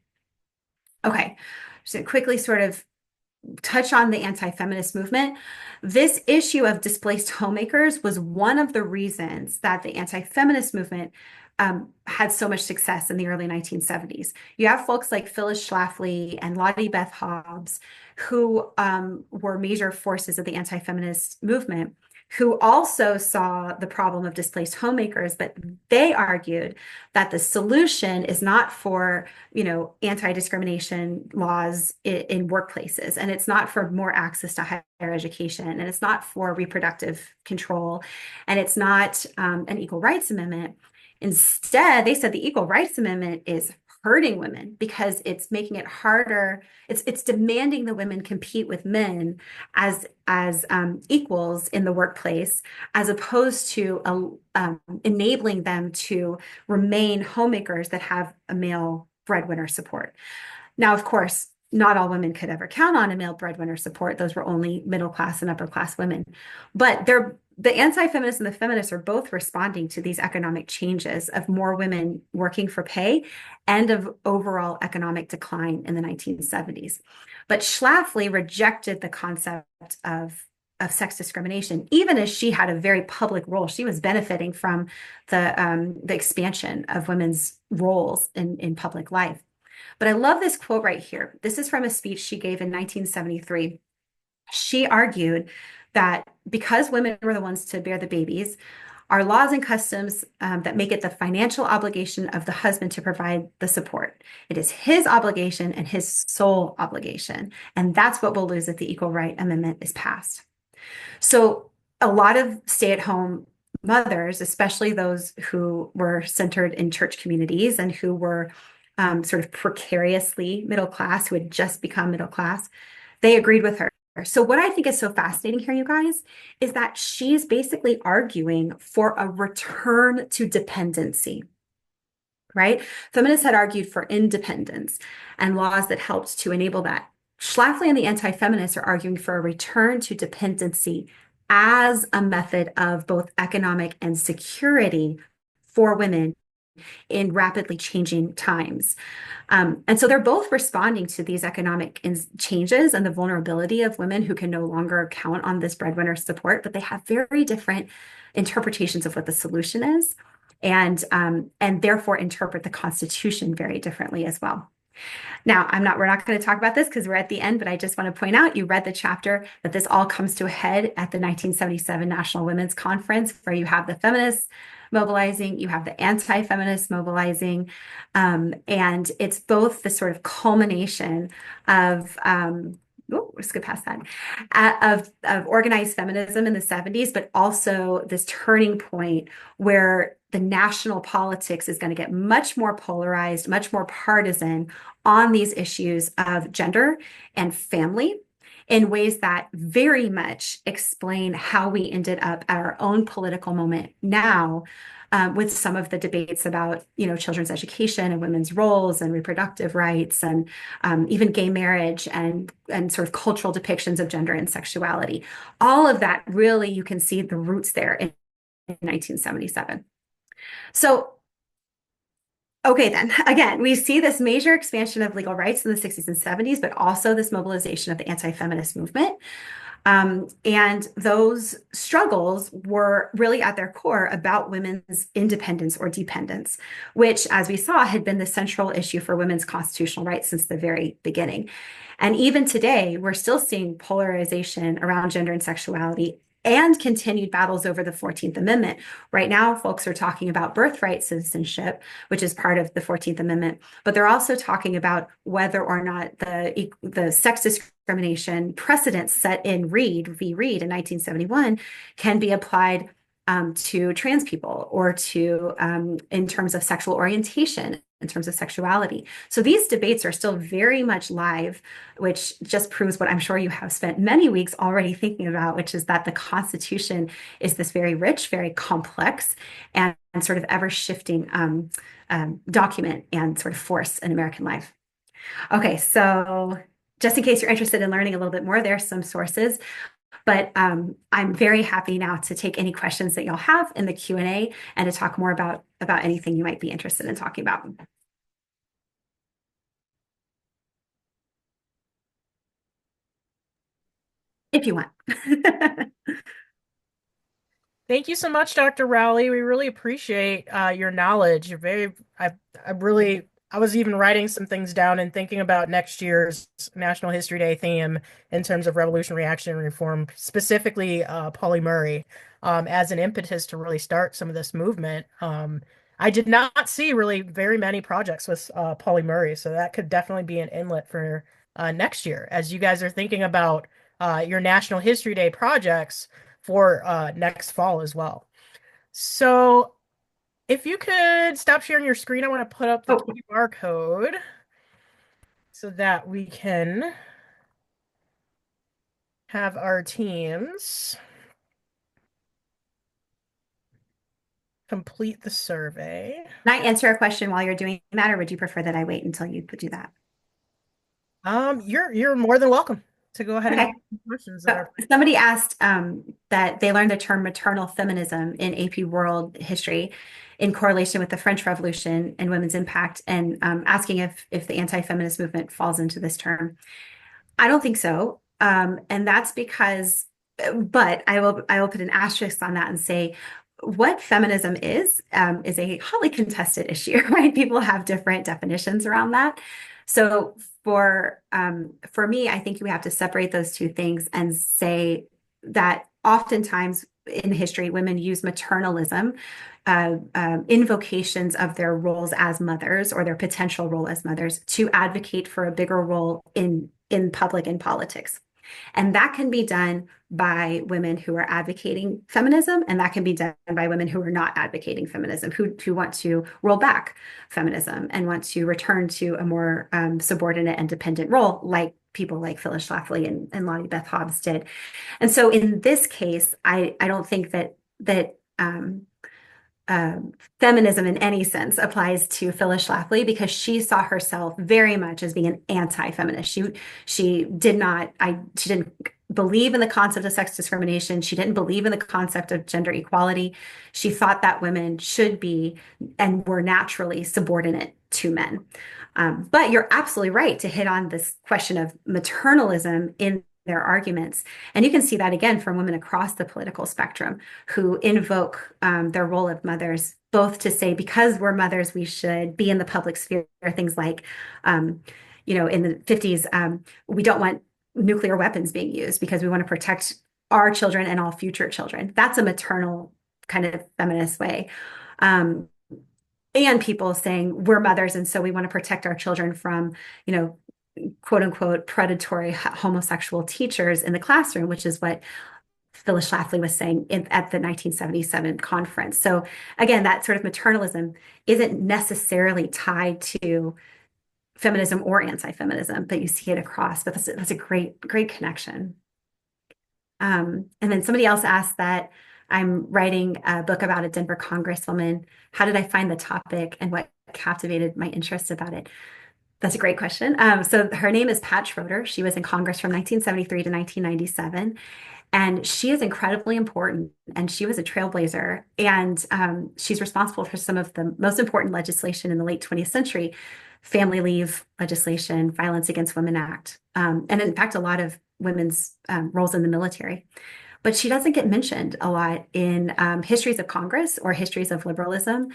Okay, so quickly sort of touch on the anti-feminist movement. This issue of displaced homemakers was one of the reasons that the anti-feminist movement had so much success in the early 1970s. You have folks like Phyllis Schlafly and Lottie Beth Hobbs, who were major forces of the anti-feminist movement, who also saw the problem of displaced homemakers, but they argued that the solution is not for, anti-discrimination laws in workplaces, and it's not for more access to higher education, and it's not for reproductive control, and it's not an equal rights amendment. Instead, they said the Equal Rights Amendment is hurting women because it's making it harder. It's demanding the women compete with men as equals in the workplace, as opposed to enabling them to remain homemakers that have a male breadwinner support. Now, of course, not all women could ever count on a male breadwinner support. Those were only middle class and upper class women. But the anti-feminists and the feminists are both responding to these economic changes of more women working for pay and of overall economic decline in the 1970s. But Schlafly rejected the concept of sex discrimination, even as she had a very public role. She was benefiting from the expansion of women's roles in public life. But I love this quote right here. This is from a speech she gave in 1973. She argued that because women were the ones to bear the babies, our laws and customs that make it the financial obligation of the husband to provide the support. It is his obligation and his sole obligation. And that's what we'll lose if the Equal Right Amendment is passed. So a lot of stay-at-home mothers, especially those who were centered in church communities and who were sort of precariously middle class, who had just become middle class, they agreed with her. So what I think is so fascinating here, you guys, is that she's basically arguing for a return to dependency, right? Feminists had argued for independence and laws that helped to enable that. Schlafly and the anti-feminists are arguing for a return to dependency as a method of both economic and security for women in rapidly changing times. And so they're both responding to these economic changes and the vulnerability of women who can no longer count on this breadwinner support, but they have very different interpretations of what the solution is, and therefore interpret the Constitution very differently as well. Now, we're not going to talk about this because we're at the end, but I just want to point out, you read the chapter, that this all comes to a head at the 1977 National Women's Conference, where you have the feminists mobilizing, you have the anti-feminists mobilizing, and it's both the sort of culmination of let's get past that, of organized feminism in the 70s, but also this turning point where the national politics is going to get much more polarized, much more partisan on these issues of gender and family in ways that very much explain how we ended up at our own political moment now, with some of the debates about, children's education and women's roles and reproductive rights and even gay marriage and sort of cultural depictions of gender and sexuality. All of that, really, you can see the roots there in 1977. So, okay, then again, we see this major expansion of legal rights in the 60s and 70s, but also this mobilization of the anti-feminist movement. And those struggles were really at their core about women's independence or dependence, which, as we saw, had been the central issue for women's constitutional rights since the very beginning. And even today, we're still seeing polarization around gender and sexuality and continued battles over the 14th Amendment. Right now, folks are talking about birthright citizenship, which is part of the 14th Amendment, but they're also talking about whether or not the sex discrimination precedents set in Reed in 1971 can be applied to trans people or to in terms of sexual orientation, in terms of sexuality. So these debates are still very much live, which just proves what I'm sure you have spent many weeks already thinking about, which is that the Constitution is this very rich, very complex, and sort of ever-shifting document and sort of force in American life. Okay, so just in case you're interested in learning a little bit more, there's some sources. But I'm very happy now to take any questions that you'll have in the Q&A and to talk more about anything you might be interested in talking about. If you want. Thank you so much, Dr. Rowley. We really appreciate your knowledge. I was even writing some things down and thinking about next year's National History Day theme in terms of revolution, reaction, and reform, specifically Pauli Murray, as an impetus to really start some of this movement. I did not see really very many projects with Pauli Murray, so that could definitely be an inlet for next year as you guys are thinking about your National History Day projects for next fall as well. So if you could stop sharing your screen, I want to put up the QR code so that we can have our teams complete the survey. Can I answer a question while you're doing that, or would you prefer that I wait until you do that? You're more than welcome to go ahead and Okay. ask questions. So somebody asked that they learned the term maternal feminism in AP World History in correlation with the French Revolution and women's impact, and asking if the anti-feminist movement falls into this term. I don't think so, and that's because. But I will put an asterisk on that and say what feminism is a hotly contested issue, right? People have different definitions around that. So for me, I think we have to separate those two things and say that oftentimes in history, women use maternalism, invocations of their roles as mothers or their potential role as mothers to advocate for a bigger role in public and politics. And that can be done by women who are advocating feminism, and that can be done by women who are not advocating feminism, who want to roll back feminism and want to return to a more subordinate and dependent role, like people like Phyllis Schlafly and Lottie Beth Hobbs did. And so in this case, I don't think that feminism in any sense applies to Phyllis Schlafly, because she saw herself very much as being an anti-feminist. She didn't believe in the concept of sex discrimination. She didn't believe in the concept of gender equality. She thought that women should be and were naturally subordinate to men. But you're absolutely right to hit on this question of maternalism in their arguments. And you can see that again from women across the political spectrum who invoke their role of mothers, both to say, because we're mothers, we should be in the public sphere. Things like, in the 50s, we don't want nuclear weapons being used because we want to protect our children and all future children. That's a maternal kind of feminist way. And people saying we're mothers, and so we want to protect our children from, quote unquote, predatory homosexual teachers in the classroom, which is what Phyllis Schlafly was saying at the 1977 conference. So again, that sort of maternalism isn't necessarily tied to feminism or anti-feminism, but you see it across. But that's a great connection. And then somebody else asked that I'm writing a book about a Denver congresswoman. How did I find the topic and what captivated my interest about it? That's a great question. So her name is Pat Schroeder. She was in Congress from 1973 to 1997. And she is incredibly important, and she was a trailblazer. And she's responsible for some of the most important legislation in the late 20th century, family leave legislation, Violence Against Women Act, and in fact, a lot of women's roles in the military. But she doesn't get mentioned a lot in histories of Congress or histories of liberalism.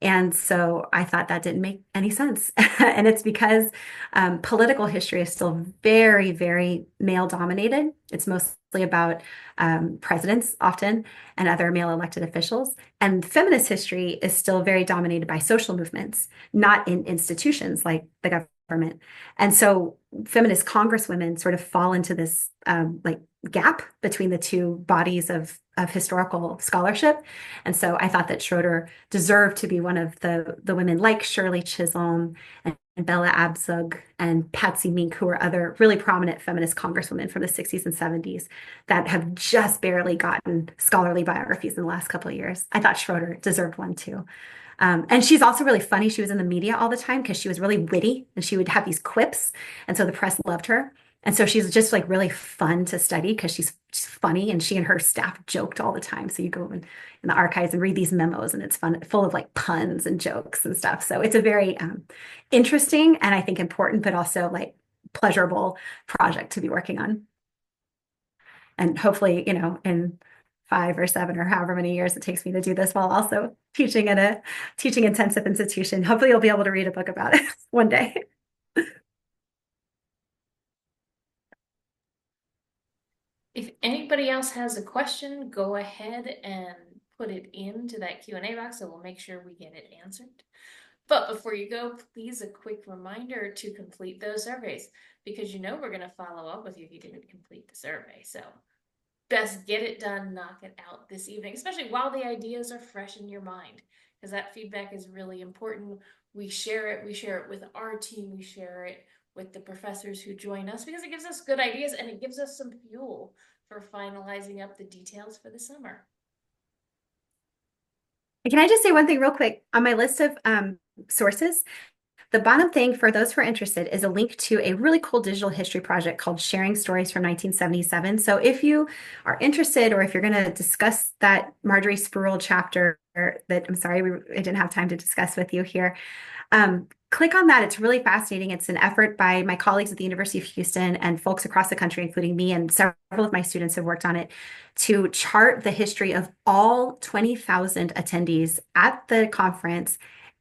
And so I thought that didn't make any sense. And it's because political history is still very, very male dominated. It's mostly about presidents often and other male elected officials. And feminist history is still very dominated by social movements, not in institutions like the government. And so feminist congresswomen sort of fall into this gap between the two bodies of historical scholarship. And so I thought that Schroeder deserved to be one of the women like Shirley Chisholm and Bella Abzug and Patsy Mink, who are other really prominent feminist congresswomen from the 60s and 70s that have just barely gotten scholarly biographies in the last couple of years. I thought Schroeder deserved one too. And she's also really funny. She was in the media all the time because she was really witty and she would have these quips. And so the press loved her. And so she's just like really fun to study because she's funny, and she and her staff joked all the time. So you go in the archives and read these memos, and it's fun, full of like puns and jokes and stuff. So it's a very interesting and I think important, but also like pleasurable project to be working on. And hopefully, in 5 or 7 or however many years it takes me to do this while also teaching at a teaching intensive institution, hopefully you'll be able to read a book about it one day. If anybody else has a question, go ahead and put it into that Q&A box, so we'll make sure we get it answered. But before you go, please, a quick reminder to complete those surveys, because we're going to follow up with you if you didn't complete the survey. So best get it done, knock it out this evening, especially while the ideas are fresh in your mind, because that feedback is really important. We share it with our team, we share it with the professors who join us, because it gives us good ideas and it gives us some fuel for finalizing up the details for the summer. Can I just say one thing real quick? On my list of sources, the bottom thing for those who are interested is a link to a really cool digital history project called Sharing Stories from 1977. So if you are interested, or if you're going to discuss that Marjorie Spruill chapter that I'm sorry I didn't have time to discuss with you here, click on that. It's really fascinating. It's an effort by my colleagues at the University of Houston and folks across the country, including me, and several of my students have worked on it, to chart the history of all 20,000 attendees at the conference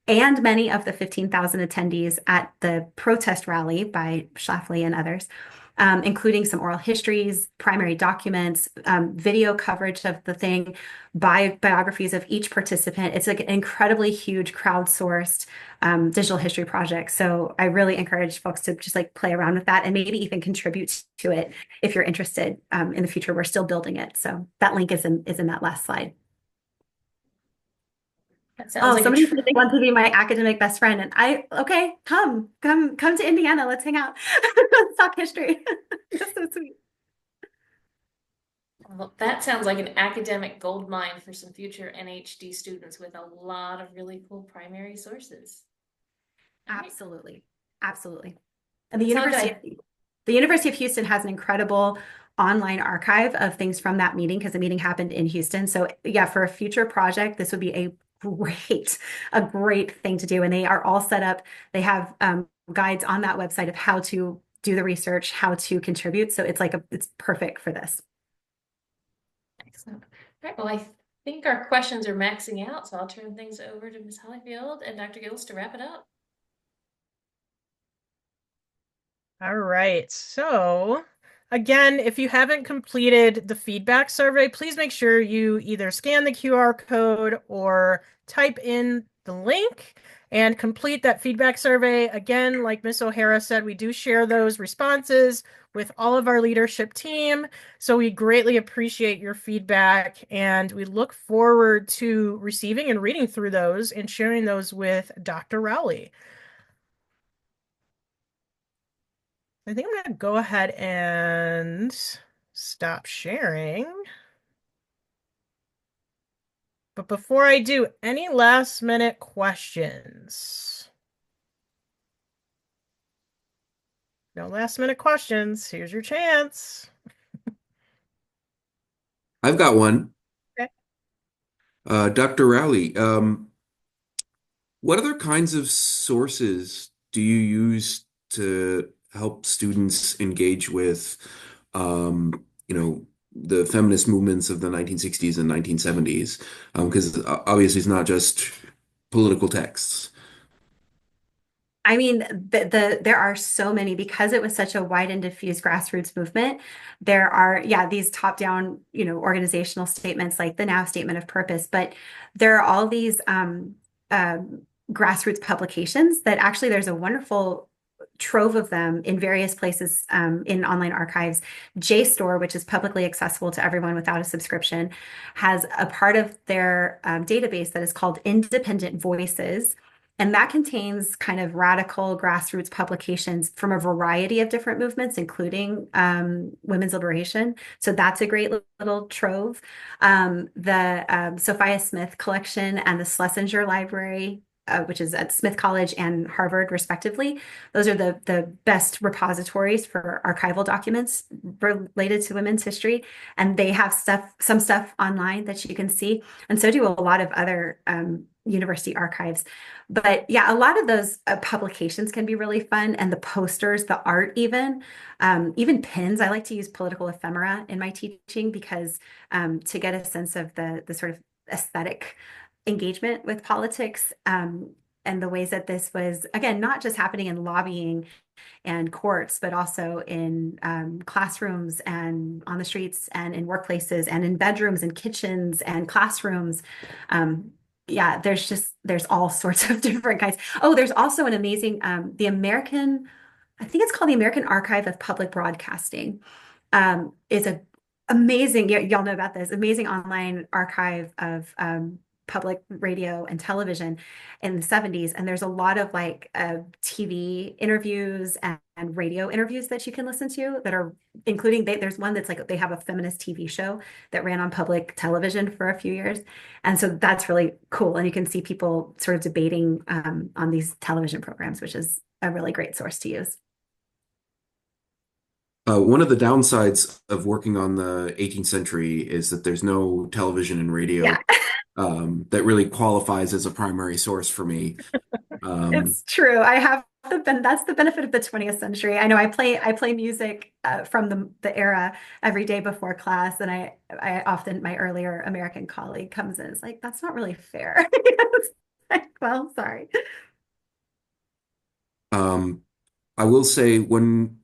and many of the 15,000 attendees at the protest rally by Schlafly and others, including some oral histories, primary documents, video coverage of the thing, biographies of each participant. It's like an incredibly huge crowdsourced digital history project. So I really encourage folks to just like play around with that and maybe even contribute to it if you're interested. In the future, we're still building it. So that link is in that last slide. That sounds Oh, like a somebody tr said they want to be my academic best friend, and okay, come to Indiana. Let's hang out. Let's talk history. That's so sweet. well, that sounds like an academic gold mine for some future NHD students with a lot of really cool primary sources. All right. Absolutely. Absolutely. And That sounds good. The University of Houston has an incredible online archive of things from that meeting because the meeting happened in Houston. So yeah, for a future project, this would be a great thing to do. And they are all set up. They have guides on that website of how to do the research, how to contribute. So it's perfect for this. Excellent. All right. Well, I think our questions are maxing out, so I'll turn things over to Ms. Hollyfield and Dr. Gills to wrap it up. All right. So, again, if you haven't completed the feedback survey, please make sure you either scan the QR code or type in the link and complete that feedback survey. Again, like Ms. O'Hara said, we do share those responses with all of our leadership team. So we greatly appreciate your feedback and we look forward to receiving and reading through those and sharing those with Dr. Rowley. I think I'm going to go ahead and stop sharing. But before I do, any last minute questions? No last minute questions. Here's your chance. I've got one. Okay. Dr. Rowley, what other kinds of sources do you use to help students engage with, the feminist movements of the 1960s and 1970s? Because obviously it's not just political texts. I mean, there are so many because it was such a wide and diffuse grassroots movement. There are, yeah, these top-down, organizational statements like the Now Statement of Purpose, but there are all these grassroots publications that actually there's a wonderful trove of them in various places in online archives. JSTOR, which is publicly accessible to everyone without a subscription, has a part of their database that is called Independent Voices. And that contains kind of radical grassroots publications from a variety of different movements, including women's liberation. So that's a great little trove. The Sophia Smith collection and the Schlesinger Library, which is at Smith College and Harvard, respectively. Those are the best repositories for archival documents related to women's history. And they have some stuff online that you can see. And so do a lot of other university archives. But yeah, a lot of those publications can be really fun. And the posters, the art, even pins. I like to use political ephemera in my teaching because to get a sense of the sort of aesthetic engagement with politics and the ways that this was, again, not just happening in lobbying and courts, but also in classrooms and on the streets and in workplaces and in bedrooms and kitchens and classrooms. Yeah, there's all sorts of different kinds. Oh, there's also an amazing, I think it's called the American Archive of Public Broadcasting. Is a amazing, y'all know about this, amazing online archive of public radio and television in the 70s. And there's a lot of TV interviews and radio interviews that you can listen to that are including, there's one that's like they have a feminist TV show that ran on public television for a few years. And so that's really cool. And you can see people sort of debating on these television programs, which is a really great source to use. One of the downsides of working on the 18th century is that there's no television and radio Yeah, that really qualifies as a primary source for me. it's true. That's the benefit of the 20th century. I know I play music from the era every day before class, and I often my earlier American colleague comes in and is like, that's not really fair. It's like, well, sorry. Um, I will say when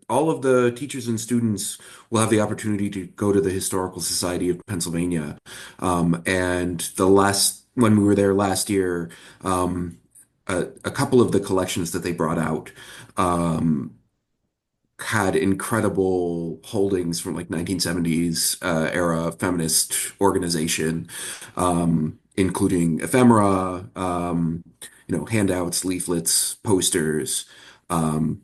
all of the teachers and students will have the opportunity to go to the Historical Society of Pennsylvania. And when we were there last year, a couple of the collections that they brought out had incredible holdings from like 1970s era feminist organization. including ephemera, handouts, leaflets, posters. Um,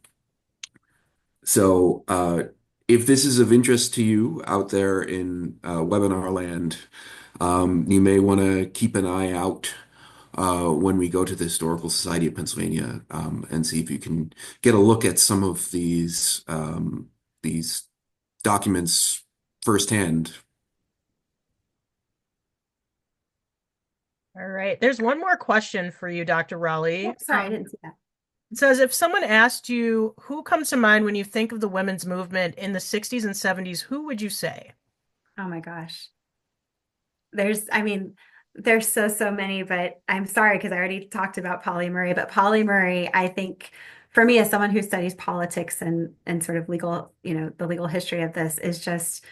so, if this is of interest to you out there in webinar land, you may want to keep an eye out when we go to the Historical Society of Pennsylvania, and see if you can get a look at some of these documents firsthand. All right. There's one more question for you, Dr. Raleigh. Oh, sorry, I didn't see that. It says, if someone asked you who comes to mind when you think of the women's movement in the 60s and 70s, who would you say? Oh my gosh. I mean, there's so many, but I'm sorry because I already talked about Polly Murray. But Polly Murray, I think, for me as someone who studies politics and sort of legal, the legal history of this, is just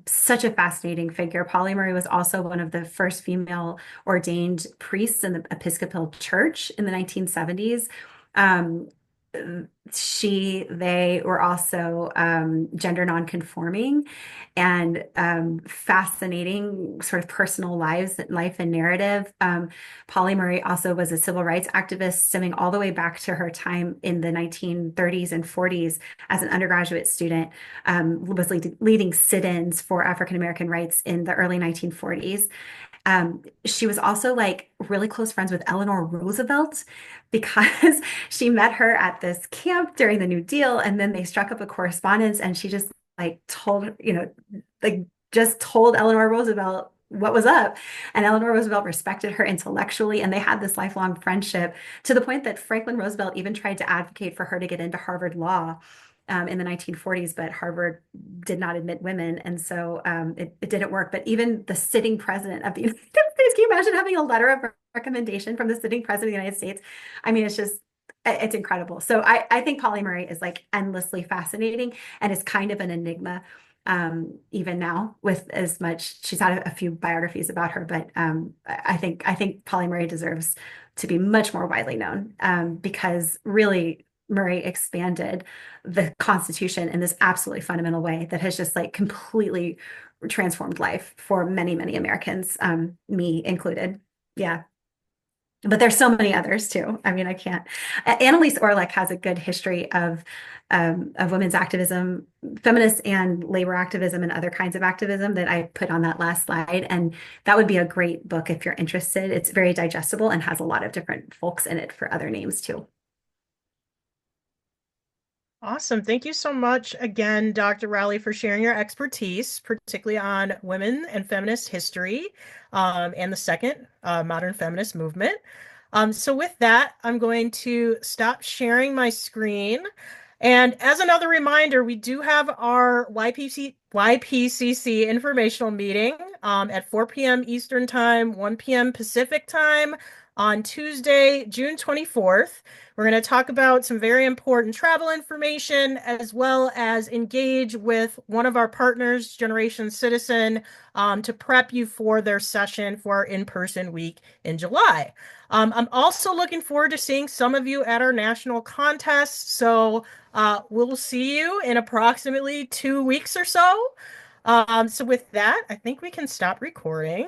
such a fascinating figure. Polly Murray was also one of the first female ordained priests in the Episcopal Church in the 1970s. Um, they were also gender nonconforming, and fascinating sort of personal life and narrative. Polly Murray also was a civil rights activist, stemming all the way back to her time in the 1930s and 40s as an undergraduate student. Was leading sit-ins for African American rights in the early 1940s. She was also like really close friends with Eleanor Roosevelt because she met her at this camp during the New Deal, and then they struck up a correspondence, and she just like just told Eleanor Roosevelt what was up. And Eleanor Roosevelt respected her intellectually, and they had this lifelong friendship, to the point that Franklin Roosevelt even tried to advocate for her to get into Harvard Law in the 1940s, but Harvard did not admit women. And so it didn't work. But even the sitting president of the United States, can you imagine having a letter of recommendation from the sitting president of the United States? I mean, it's incredible. So I think Polly Murray is like endlessly fascinating and is kind of an enigma, even now, with as much, she's had a few biographies about her, but I think Polly Murray deserves to be much more widely known, because really Murray expanded the Constitution in this absolutely fundamental way that has just like completely transformed life for many, many Americans, me included. Yeah. But there's so many others too. I mean, I can't. Annalise Orlick has a good history of women's activism, feminist and labor activism, and other kinds of activism that I put on that last slide. And that would be a great book if you're interested. It's very digestible and has a lot of different folks in it for other names too. Awesome. Thank you so much again, Dr. Rowley, for sharing your expertise, particularly on women and feminist history, and the second modern feminist movement. So with that, I'm going to stop sharing my screen. And as another reminder, we do have our YPCC informational meeting at 4 p.m. Eastern Time, 1 p.m. Pacific Time on Tuesday, June 24th. We're going to talk about some very important travel information, as well as engage with one of our partners, Generation Citizen, to prep you for their session for our in-person week in July. I'm also looking forward to seeing some of you at our national contest. So we'll see you in approximately 2 weeks or so. So with that, I think we can stop recording.